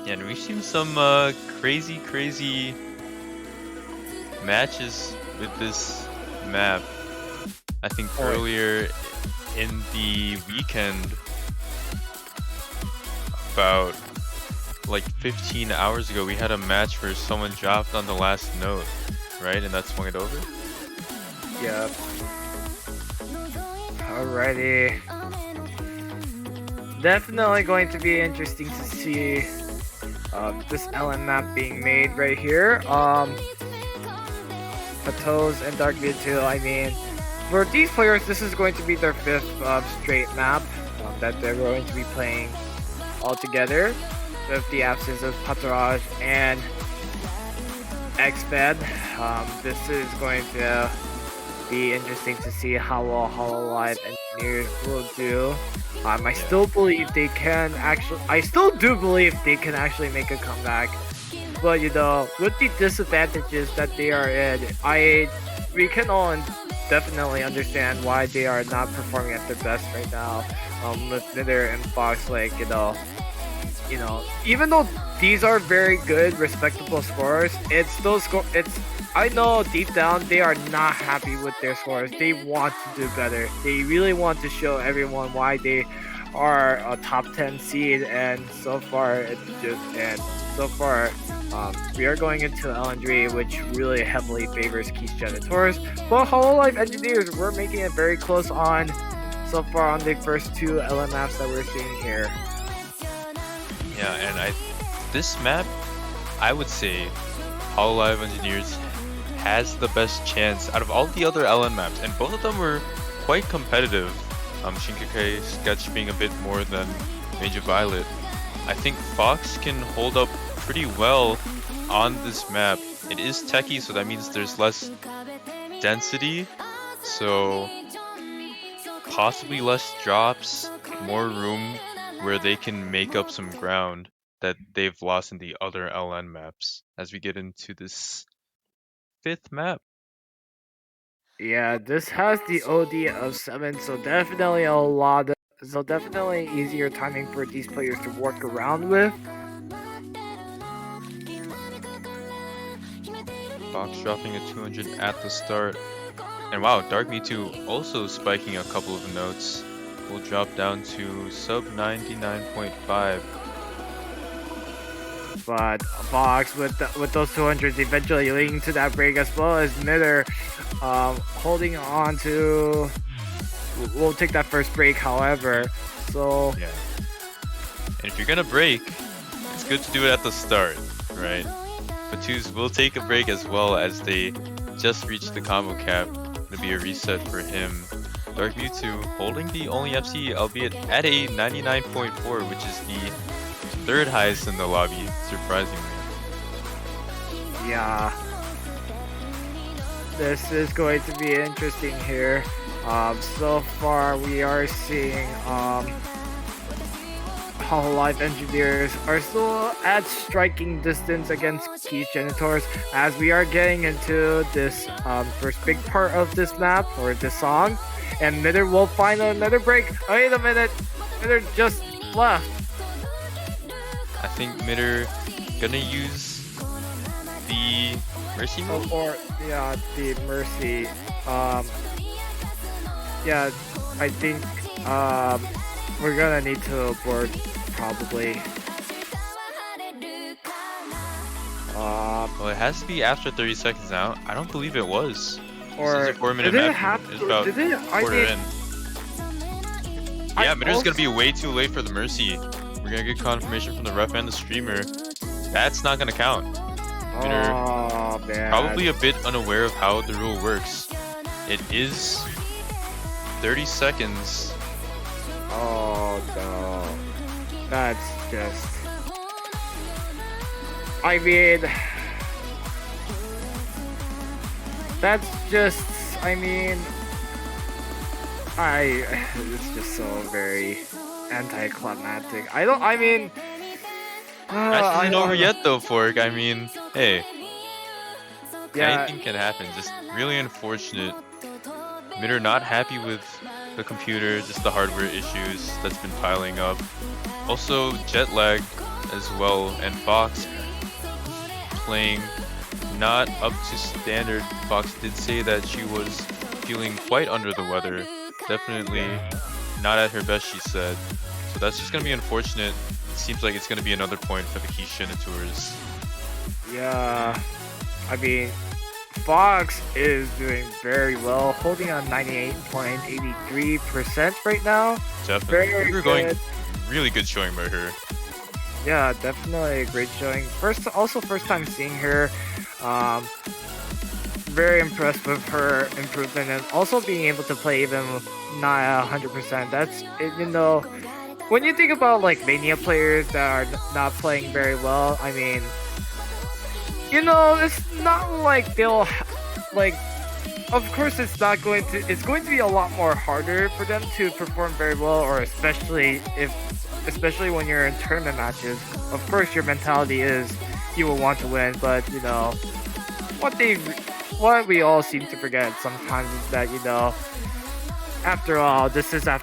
Yeah, and we've seen some crazy, crazy matches with this map. I think earlier in the weekend, about like 15 hours ago, we had a match where someone dropped on the last note, right? And that swung it over? Yep. Alrighty. Definitely going to be interesting to see this LN map being made right here. Patos and Dark Mewtwo, I mean, for these players, this is going to be their fifth straight map that they're going to be playing all together with the absence of Pataraj and X-Fed. This is going to be interesting to see how well Hololive engineers will do. I still believe they can actually. I still do believe they can actually make a comeback. But you know, with the disadvantages that they are in, we can all definitely understand why they are not performing at their best right now. With Nitter and Fox, like you know, even though these are very good, respectable scores, I know deep down they are not happy with their scores. They want to do better. They really want to show everyone why they are a top 10 seed, and so far we are going into LN3, which really heavily favors Quiche Genitors. But Hololive engineers were making it very close on so far on the first two LN maps that we're seeing here. Yeah, and this map, I would say Hololive Engineers has the best chance out of all the other LN maps, and both of them were quite competitive. Shinkake Sketch being a bit more than Major Violet. I think Fox can hold up pretty well on this map. It is techie, so that means there's less density, so possibly less drops, more room where they can make up some ground that they've lost in the other LN maps as we get into this fifth map. Yeah, this has the OD of 7, so definitely easier timing for these players to work around with. Fox dropping a 200 at the start. And wow, Dark Mewtwo also spiking a couple of notes. Will drop down to sub 99.5. But Fox with those 200s eventually leading to that break, as well as Mitter holding on to. We'll take that first break, however. So yeah. And if you're gonna break, it's good to do it at the start, right? But twos will take a break as well as they just reached the combo cap. Gonna be a reset for him. Dark Mewtwo holding the only FC, albeit at a 99.4, which is the third highest in the lobby, surprisingly. Yeah. This is going to be interesting here. So far we are seeing Hololive Engineers are still at striking distance against Quiche Geniteurs as we are getting into this first big part of this map or this song. And Mitter will find another break. Wait a minute. Mitter just left. I think Mitter gonna use the Mercy move? Or yeah, the Mercy. Yeah, I think we're gonna need to abort probably. Well, it has to be after 30 seconds now. I don't believe it was. Or this is a 4-minute did it map. have It's to? about Did it? quarter in. Yeah, Mitter's also- gonna be way too late for the Mercy. We're gonna get confirmation from the ref and the streamer. That's not gonna count. Mitter Oh man. probably a bit unaware of how the rule works. It is 30 seconds. Oh no. That's just. I mean. That's just. I mean. It's just so very anticlimactic. I mean. Match isn't over yet though, Fork. I mean, hey. Yeah. Anything can happen. Just really unfortunate. Mitter not happy with the computer, just the hardware issues that's been piling up. Also jet lag as well, and Fox playing not up to standard. Fox did say that she was feeling quite under the weather. Definitely not at her best, she said. So that's just gonna be unfortunate. It seems like it's gonna be another point for the Quiche Geniteurs. Yeah. I mean, Fox is doing very well, holding on 98.83% right now. Definitely. Very We're going good. really good showing by her. Yeah, definitely a great showing. First time seeing her. Very impressed with her improvement and also being able to play even not 100%. That's when you think about like Mania players that are not playing very well. I mean, it's not like they'll like. Of course, it's going to be a lot more harder for them to perform very well, or especially when you're in tournament matches. Of course, your mentality is you will want to win, but what we all seem to forget sometimes is that after all, this is a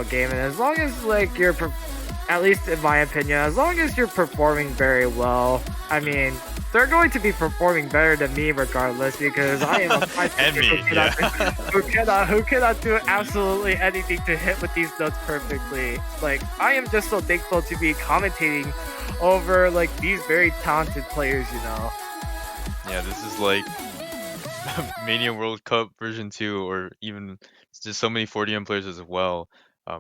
game, and as long as like at least in my opinion, as long as you're performing very well, I mean, they're going to be performing better than me regardless, because I am a And me, who cannot do absolutely anything to hit with these notes perfectly. Like, I am just so thankful to be commentating over like these very talented players. Yeah, this is like Mania World Cup version 2, or even just so many 40M players as well.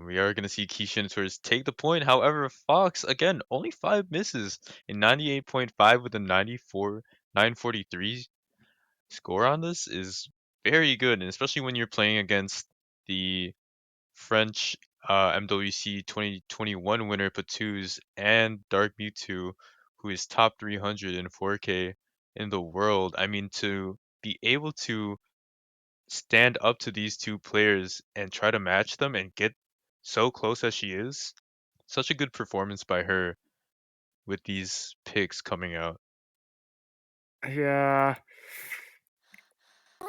We are going to see Quiche Geniteurs take the point. However, Fox, again, only 5 misses in 98.5 with a 943 score on this is very good, and especially when you're playing against the French MWC 2021 winner Patous and Dark Mewtwo, who is top 300 in 4K in the world. I mean, to be able to stand up to these two players and try to match them and get so close as she is, such a good performance by her with these picks coming out. Yeah.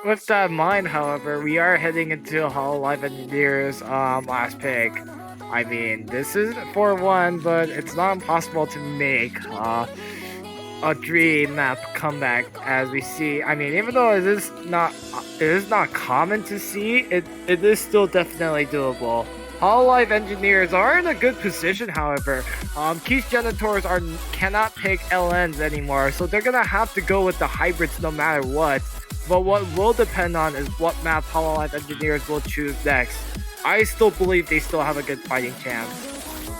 With that in mind, however, we are heading into Hololive Engineers' last pick. I mean, this is 4-1, but it's not impossible to make a dream map comeback, as we see. I mean, even though it is not common to see, it is still definitely doable. Hololive Engineers are in a good position, however. Quiche Geniteurs cannot pick LNs anymore, so they're gonna have to go with the hybrids no matter what. But what will depend on is what map Hololive Engineers will choose next. I still believe they still have a good fighting chance.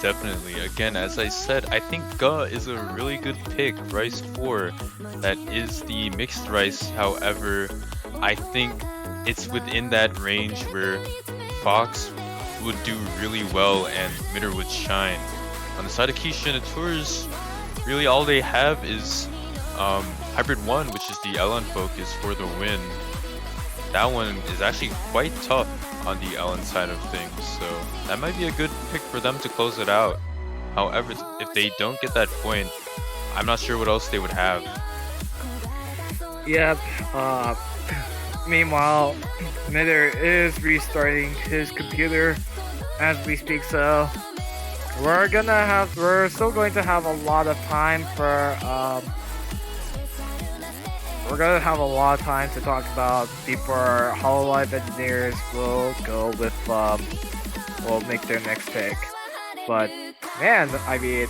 Definitely. Again, as I said, I think Ga is a really good pick. Rice 4, that is the mixed rice. However, I think it's within that range where Fox would do really well and Mitter would shine. On the side of Quiche Geniteurs, really all they have is Hybrid 1, which is the Ellen focus for the win. That one is actually quite tough on the Ellen side of things, so that might be a good pick for them to close it out. However, if they don't get that point, I'm not sure what else they would have. Yep. Meanwhile, Mitter is restarting his computer as we speak, so we're still going to have a lot of time for we're gonna have a lot of time to talk about before Hololive engineers will go with will make their next pick. But man, I mean,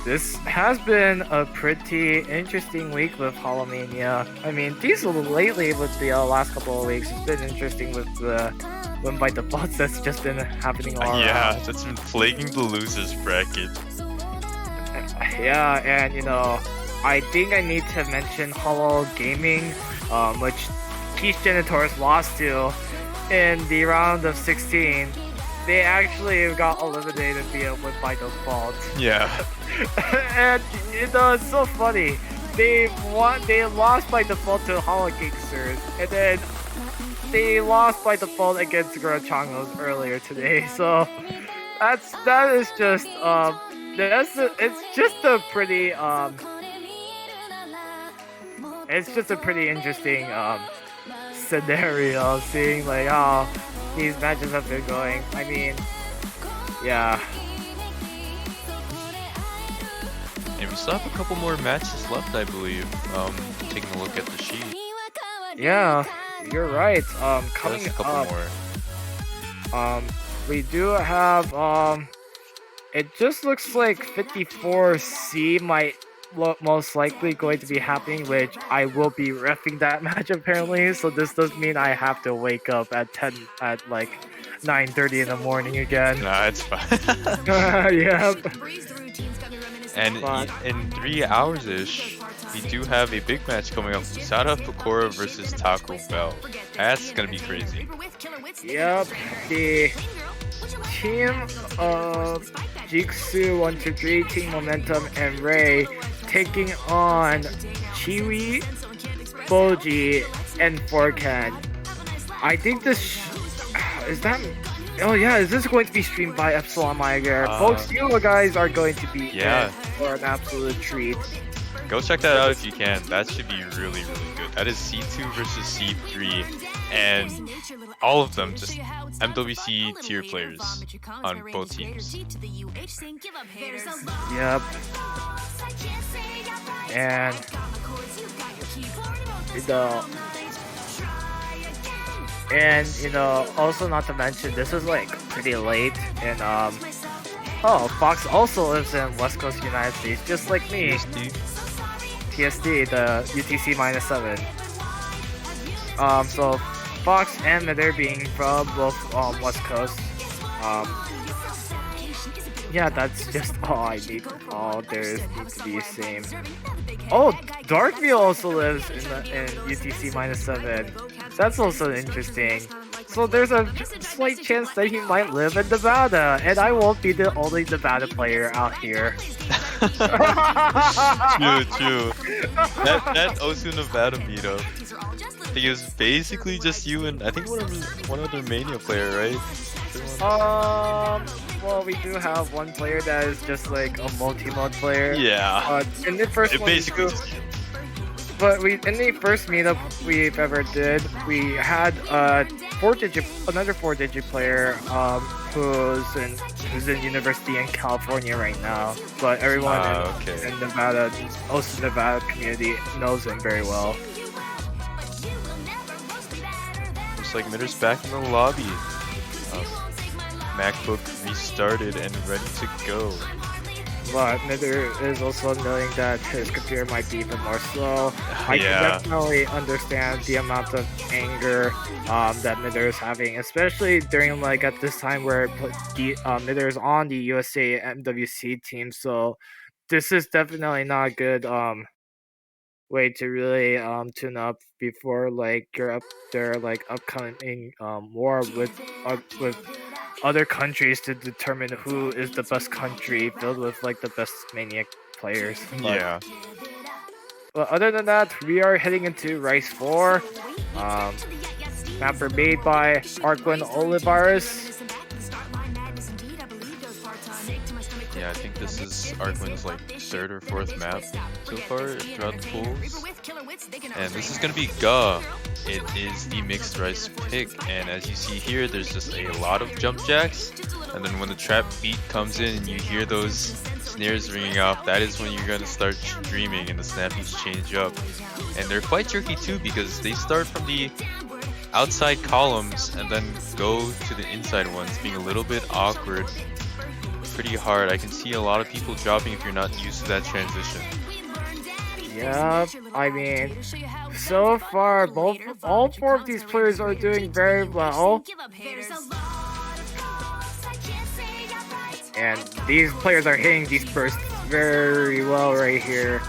this has been a pretty interesting week with Holomania. I mean, these lately with the last couple of weeks, it's been interesting with the win by defaults that's just been happening all around. Yeah, that's been plaguing the losers bracket. Yeah, and you know, I think I need to mention Holo Gaming, which Quiche Genitors lost to in the round of 16. They actually got eliminated via win by default. Yeah. And you know, it's so funny. They lost by default to Holo Gangsters, and then they lost by default against Changos earlier today. So that is just it's just a pretty it's just a pretty interesting scenario, seeing like how these matches have been going. I mean, yeah. And we still have a couple more matches left, I believe. Taking a look at the sheet. Yeah, you're right. Coming There's a couple up, we do have it just looks like 54C might most likely going to be happening, which I will be reffing that match apparently. So this does mean I have to wake up at 9:30 in the morning again. Nah, it's fine. Yep. And in 3 hours ish, we do have a big match coming up. Sada Pecora versus Taco Bell. That's gonna be crazy. Yep. The team of Jigsaw 123, Team Momentum, and Ray taking on Chiwi, Boji, and Forkan. I think this is that. Oh yeah, is this going to be streamed by Epsilon Meiger? Folks, you guys are going to be in for an absolute treat. Go check that out if you can. That should be really, really good. That is C2 versus C3, and all of them just MWC tier players on both teams. Yep. And you know, also not to mention, this is like pretty late, and Fox also lives in West Coast United States, just like me. TSD, the UTC -7. So Fox and Mitter being from both West Coast. Yeah, that's just all I need. All there needs to be the same. Oh, Darkview also lives in UTC -7. That's also interesting. So there's a slight chance that he might live in Nevada, and I won't be the only Nevada player out here. True. That Osu Nevada meetup, I think it was basically just you and I think one other Mania player, right? Well, we do have one player that is just like a multi-mode player. Yeah. In the first it one, basically just you. But in the first meetup we've ever did, we had another 4-digit player who's in university in California right now. But everyone in Nevada, also Nevada community, knows him very well. Looks like Mitter's back in the lobby. MacBook restarted and ready to go. But Mitter is also knowing that his computer might be even more slow. I can definitely understand the amount of anger that Mitter is having, especially during like at this time where Mitter is on the USA MWC team. So this is definitely not good. way to really tune up before like you're up there like upcoming war with other countries to determine who is the best country filled with like the best maniac players. Yeah. But other than that, we are heading into Rice 4. Map were made by Arquin Olivares. Yeah, I think this is Arkwin's like third or fourth map so far throughout the pools. And this is gonna be Ga. It is the mixed rice pick, and as you see here, there's just a lot of jump jacks. And then when the trap beat comes in and you hear those snares ringing off, that is when you're gonna start streaming and the snappies change up. And they're quite tricky too because they start from the outside columns and then go to the inside ones, being a little bit awkward. Pretty hard. I can see a lot of people dropping if you're not used to that transition. Yep, I mean, so far, all four of these players are doing very well. And these players are hitting these bursts very well right here.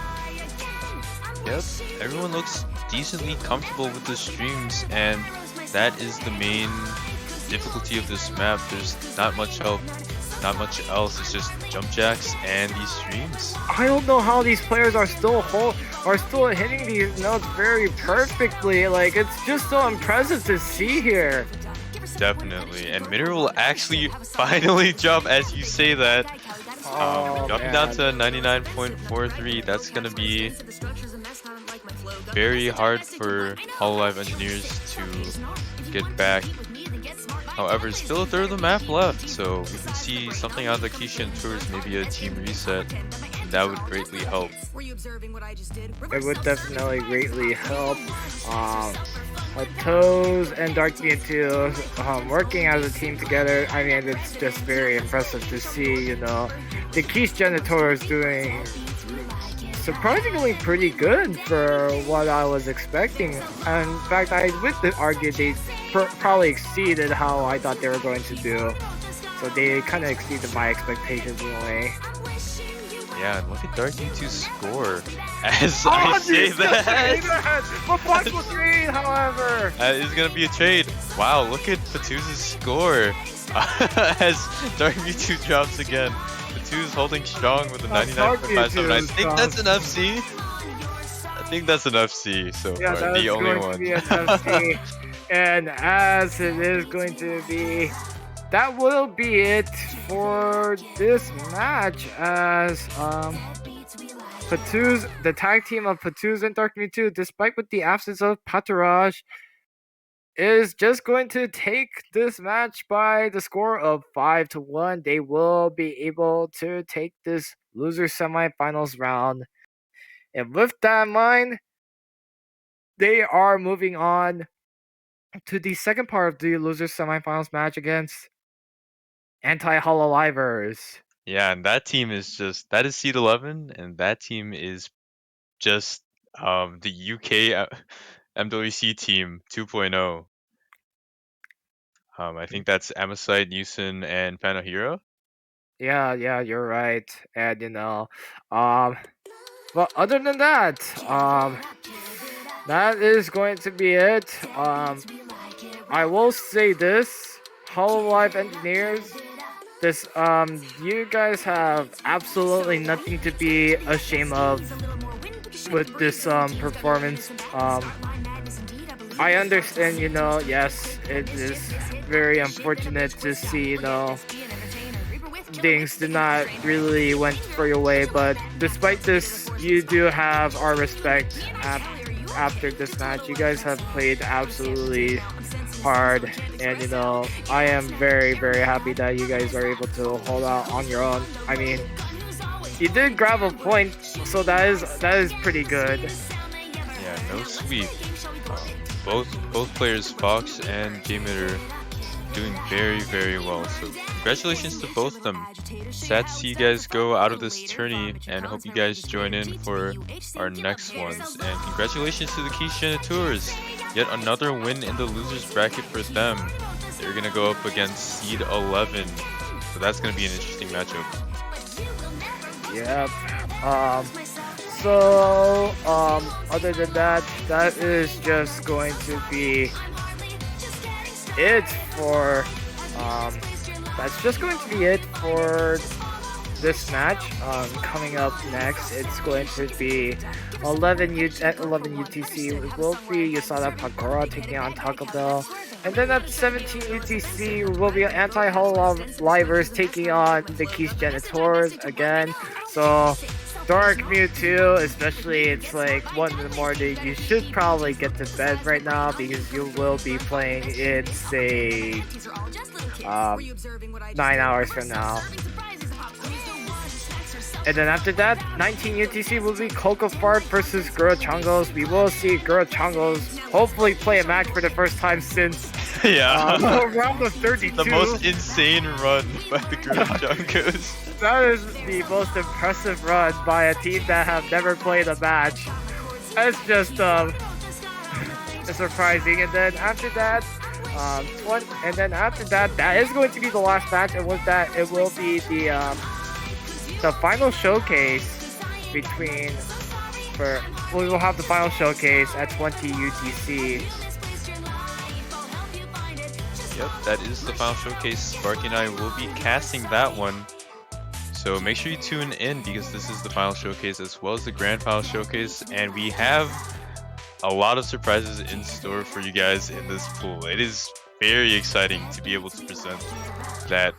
Yep, everyone looks decently comfortable with the streams, and that is the main difficulty of this map. There's not much help. Not much else, it's just jump jacks and these streams. I don't know how these players are still hitting these notes very perfectly. Like, it's just so impressive to see here. Definitely, and Mitter will actually finally jump as you say that. Dropping down to 99.43, that's gonna be very hard for Hololive engineers to get back. However, still a third of the map left, so we can see something out of the Quiche tours, maybe a team reset. That would greatly help. It would definitely greatly help. Toes and Dark Geniteurs working as a team together. I mean, it's just very impressive to see, you know, the Quiche Geniteurs doing surprisingly pretty good for what I was expecting. And in fact, I would argue they probably exceeded how I thought they were going to do. So they kind of exceeded my expectations in a way. Yeah, and look at Dark Geniteurs' score. As I say that. But possible trade, however. It's gonna be a trade. Wow, look at Fatuz's score. As Dark Geniteurs drops again. Fatuz holding strong with a 99.57. I think that's an FC. I think that's an FC so yeah, far. The only one. And as it is going to be, that will be it for this match. As Fatuz, the tag team of Fatuz and Dark Geniteurs, despite with the absence of Pataraj, is just going to take this match by the score of 5-1. They will be able to take this loser semifinals round. And with that in mind, they are moving on to the second part of the loser semifinals match against anti-Hololivers. Yeah, and that team is just, that is Seed 11, and that team is just the UK MWC team 2.0. I think that's Amosite, Newson, and Panohiro. Yeah, you're right. And you know, but other than that, that is going to be it. I will say this, Hololive engineers, this you guys have absolutely nothing to be ashamed of with this performance. I understand, you know, yes, it is very unfortunate to see, you know, things did not really went for your way, but despite this, you do have our respect after this match. You guys have played absolutely hard, and you know, I am very, very happy that you guys are able to hold out on your own. I mean, you did grab a point, so that is pretty good. Yeah, no sweep. Both players, Fox and J-Mitter, doing very, very well. So congratulations to both of them. Sad to see you guys go out of this tourney, and hope you guys join in for our next ones. And congratulations to the Quiche Geniteurs. Yet another win in the losers bracket for them. They're gonna go up against Seed 11. So that's gonna be an interesting matchup. Yep. So, other than that, that is just going to be it for, that's just going to be it for this match. Coming up next, it's going to be 11 at 11 UTC. It will be Yasada Pagora taking on Taco Bell. And then at 17 UTC, it will be Hololivers taking on the Quiche Geniteurs again. So, Dark Mewtwo, especially, it's like one in the morning. You should probably get to bed right now because you will be playing in, say, 9 hours from now. And then after that, 19 UTC will be Coco Fart versus Chongos. We will see Chongos hopefully play a match for the first time since round of 32. The most insane run by the Chongos. That is the most impressive run by a team that have never played a match. That's just surprising. And then after that, that is going to be the last match, and with that, it will be the final showcase we will have the final showcase at 20 UTC. Yep, that is the final showcase. Sparky and I will be casting that one. So make sure you tune in because this is the final showcase as well as the grand final showcase, and we have a lot of surprises in store for you guys in this pool. It is very exciting to be able to present that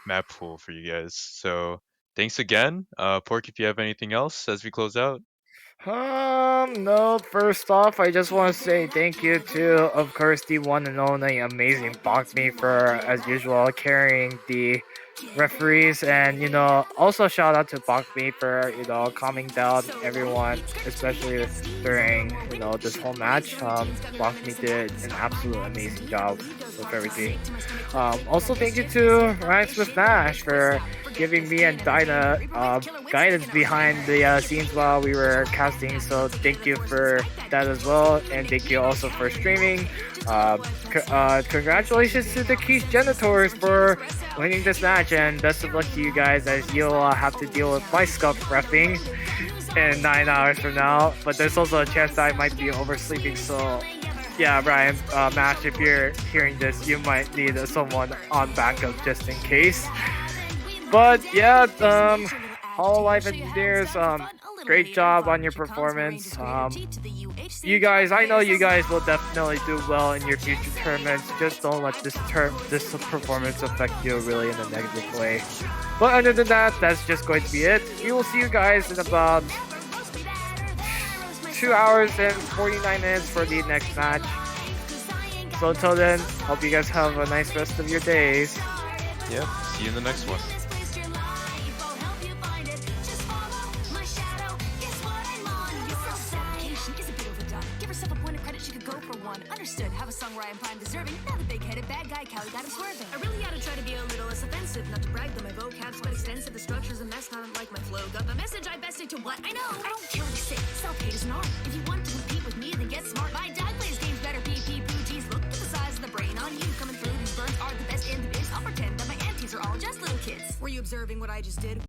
map pool for you guys. So thanks again. Pork, if you have anything else as we close out. No, first off, I just want to say thank you to, of course, the one and only amazing Bakmi for, as usual, carrying the referees, and also shout out to Bakmi for calming down everyone, especially during this whole match. Bakmi did an absolute amazing job with everything. Also thank you to Ryan Smith Nash for giving me and Dinah guidance behind the scenes while we were casting, so thank you for that as well, and thank you also for streaming. Congratulations to the Quiche Genitors for winning this match, and best of luck to you guys as you'll have to deal with my scuff repping in 9 hours from now, but there's also a chance that I might be oversleeping, so yeah, Brian, Mash, if you're hearing this, you might need someone on backup just in case. But yeah, Hololive Engineers, great job on your performance. You guys, I know you guys will definitely do well in your future tournaments. Just don't let this performance affect you really in a negative way. But other than that, that's just going to be it. We will see you guys in about 2 hours and 49 minutes for the next match. So until then, hope you guys have a nice rest of your days. Yep, see you in the next one. Understood. Have a song where I am prime deserving. Now the big-headed bad guy, Callie got him swerving. I really ought to try to be a little less offensive. Not to brag, though my vocab's quite extensive. The structure's a mess, not unlike my flow. Got the message, I bested to what I know. I don't care what you say. Self-hate is an art. If you want to compete with me, then get smart. My dad plays games better. PP boogies. Look at the size of the brain on you. Coming through, these burns are the best in the biz. I'll pretend that my aunties are all just little kids. Were you observing what I just did?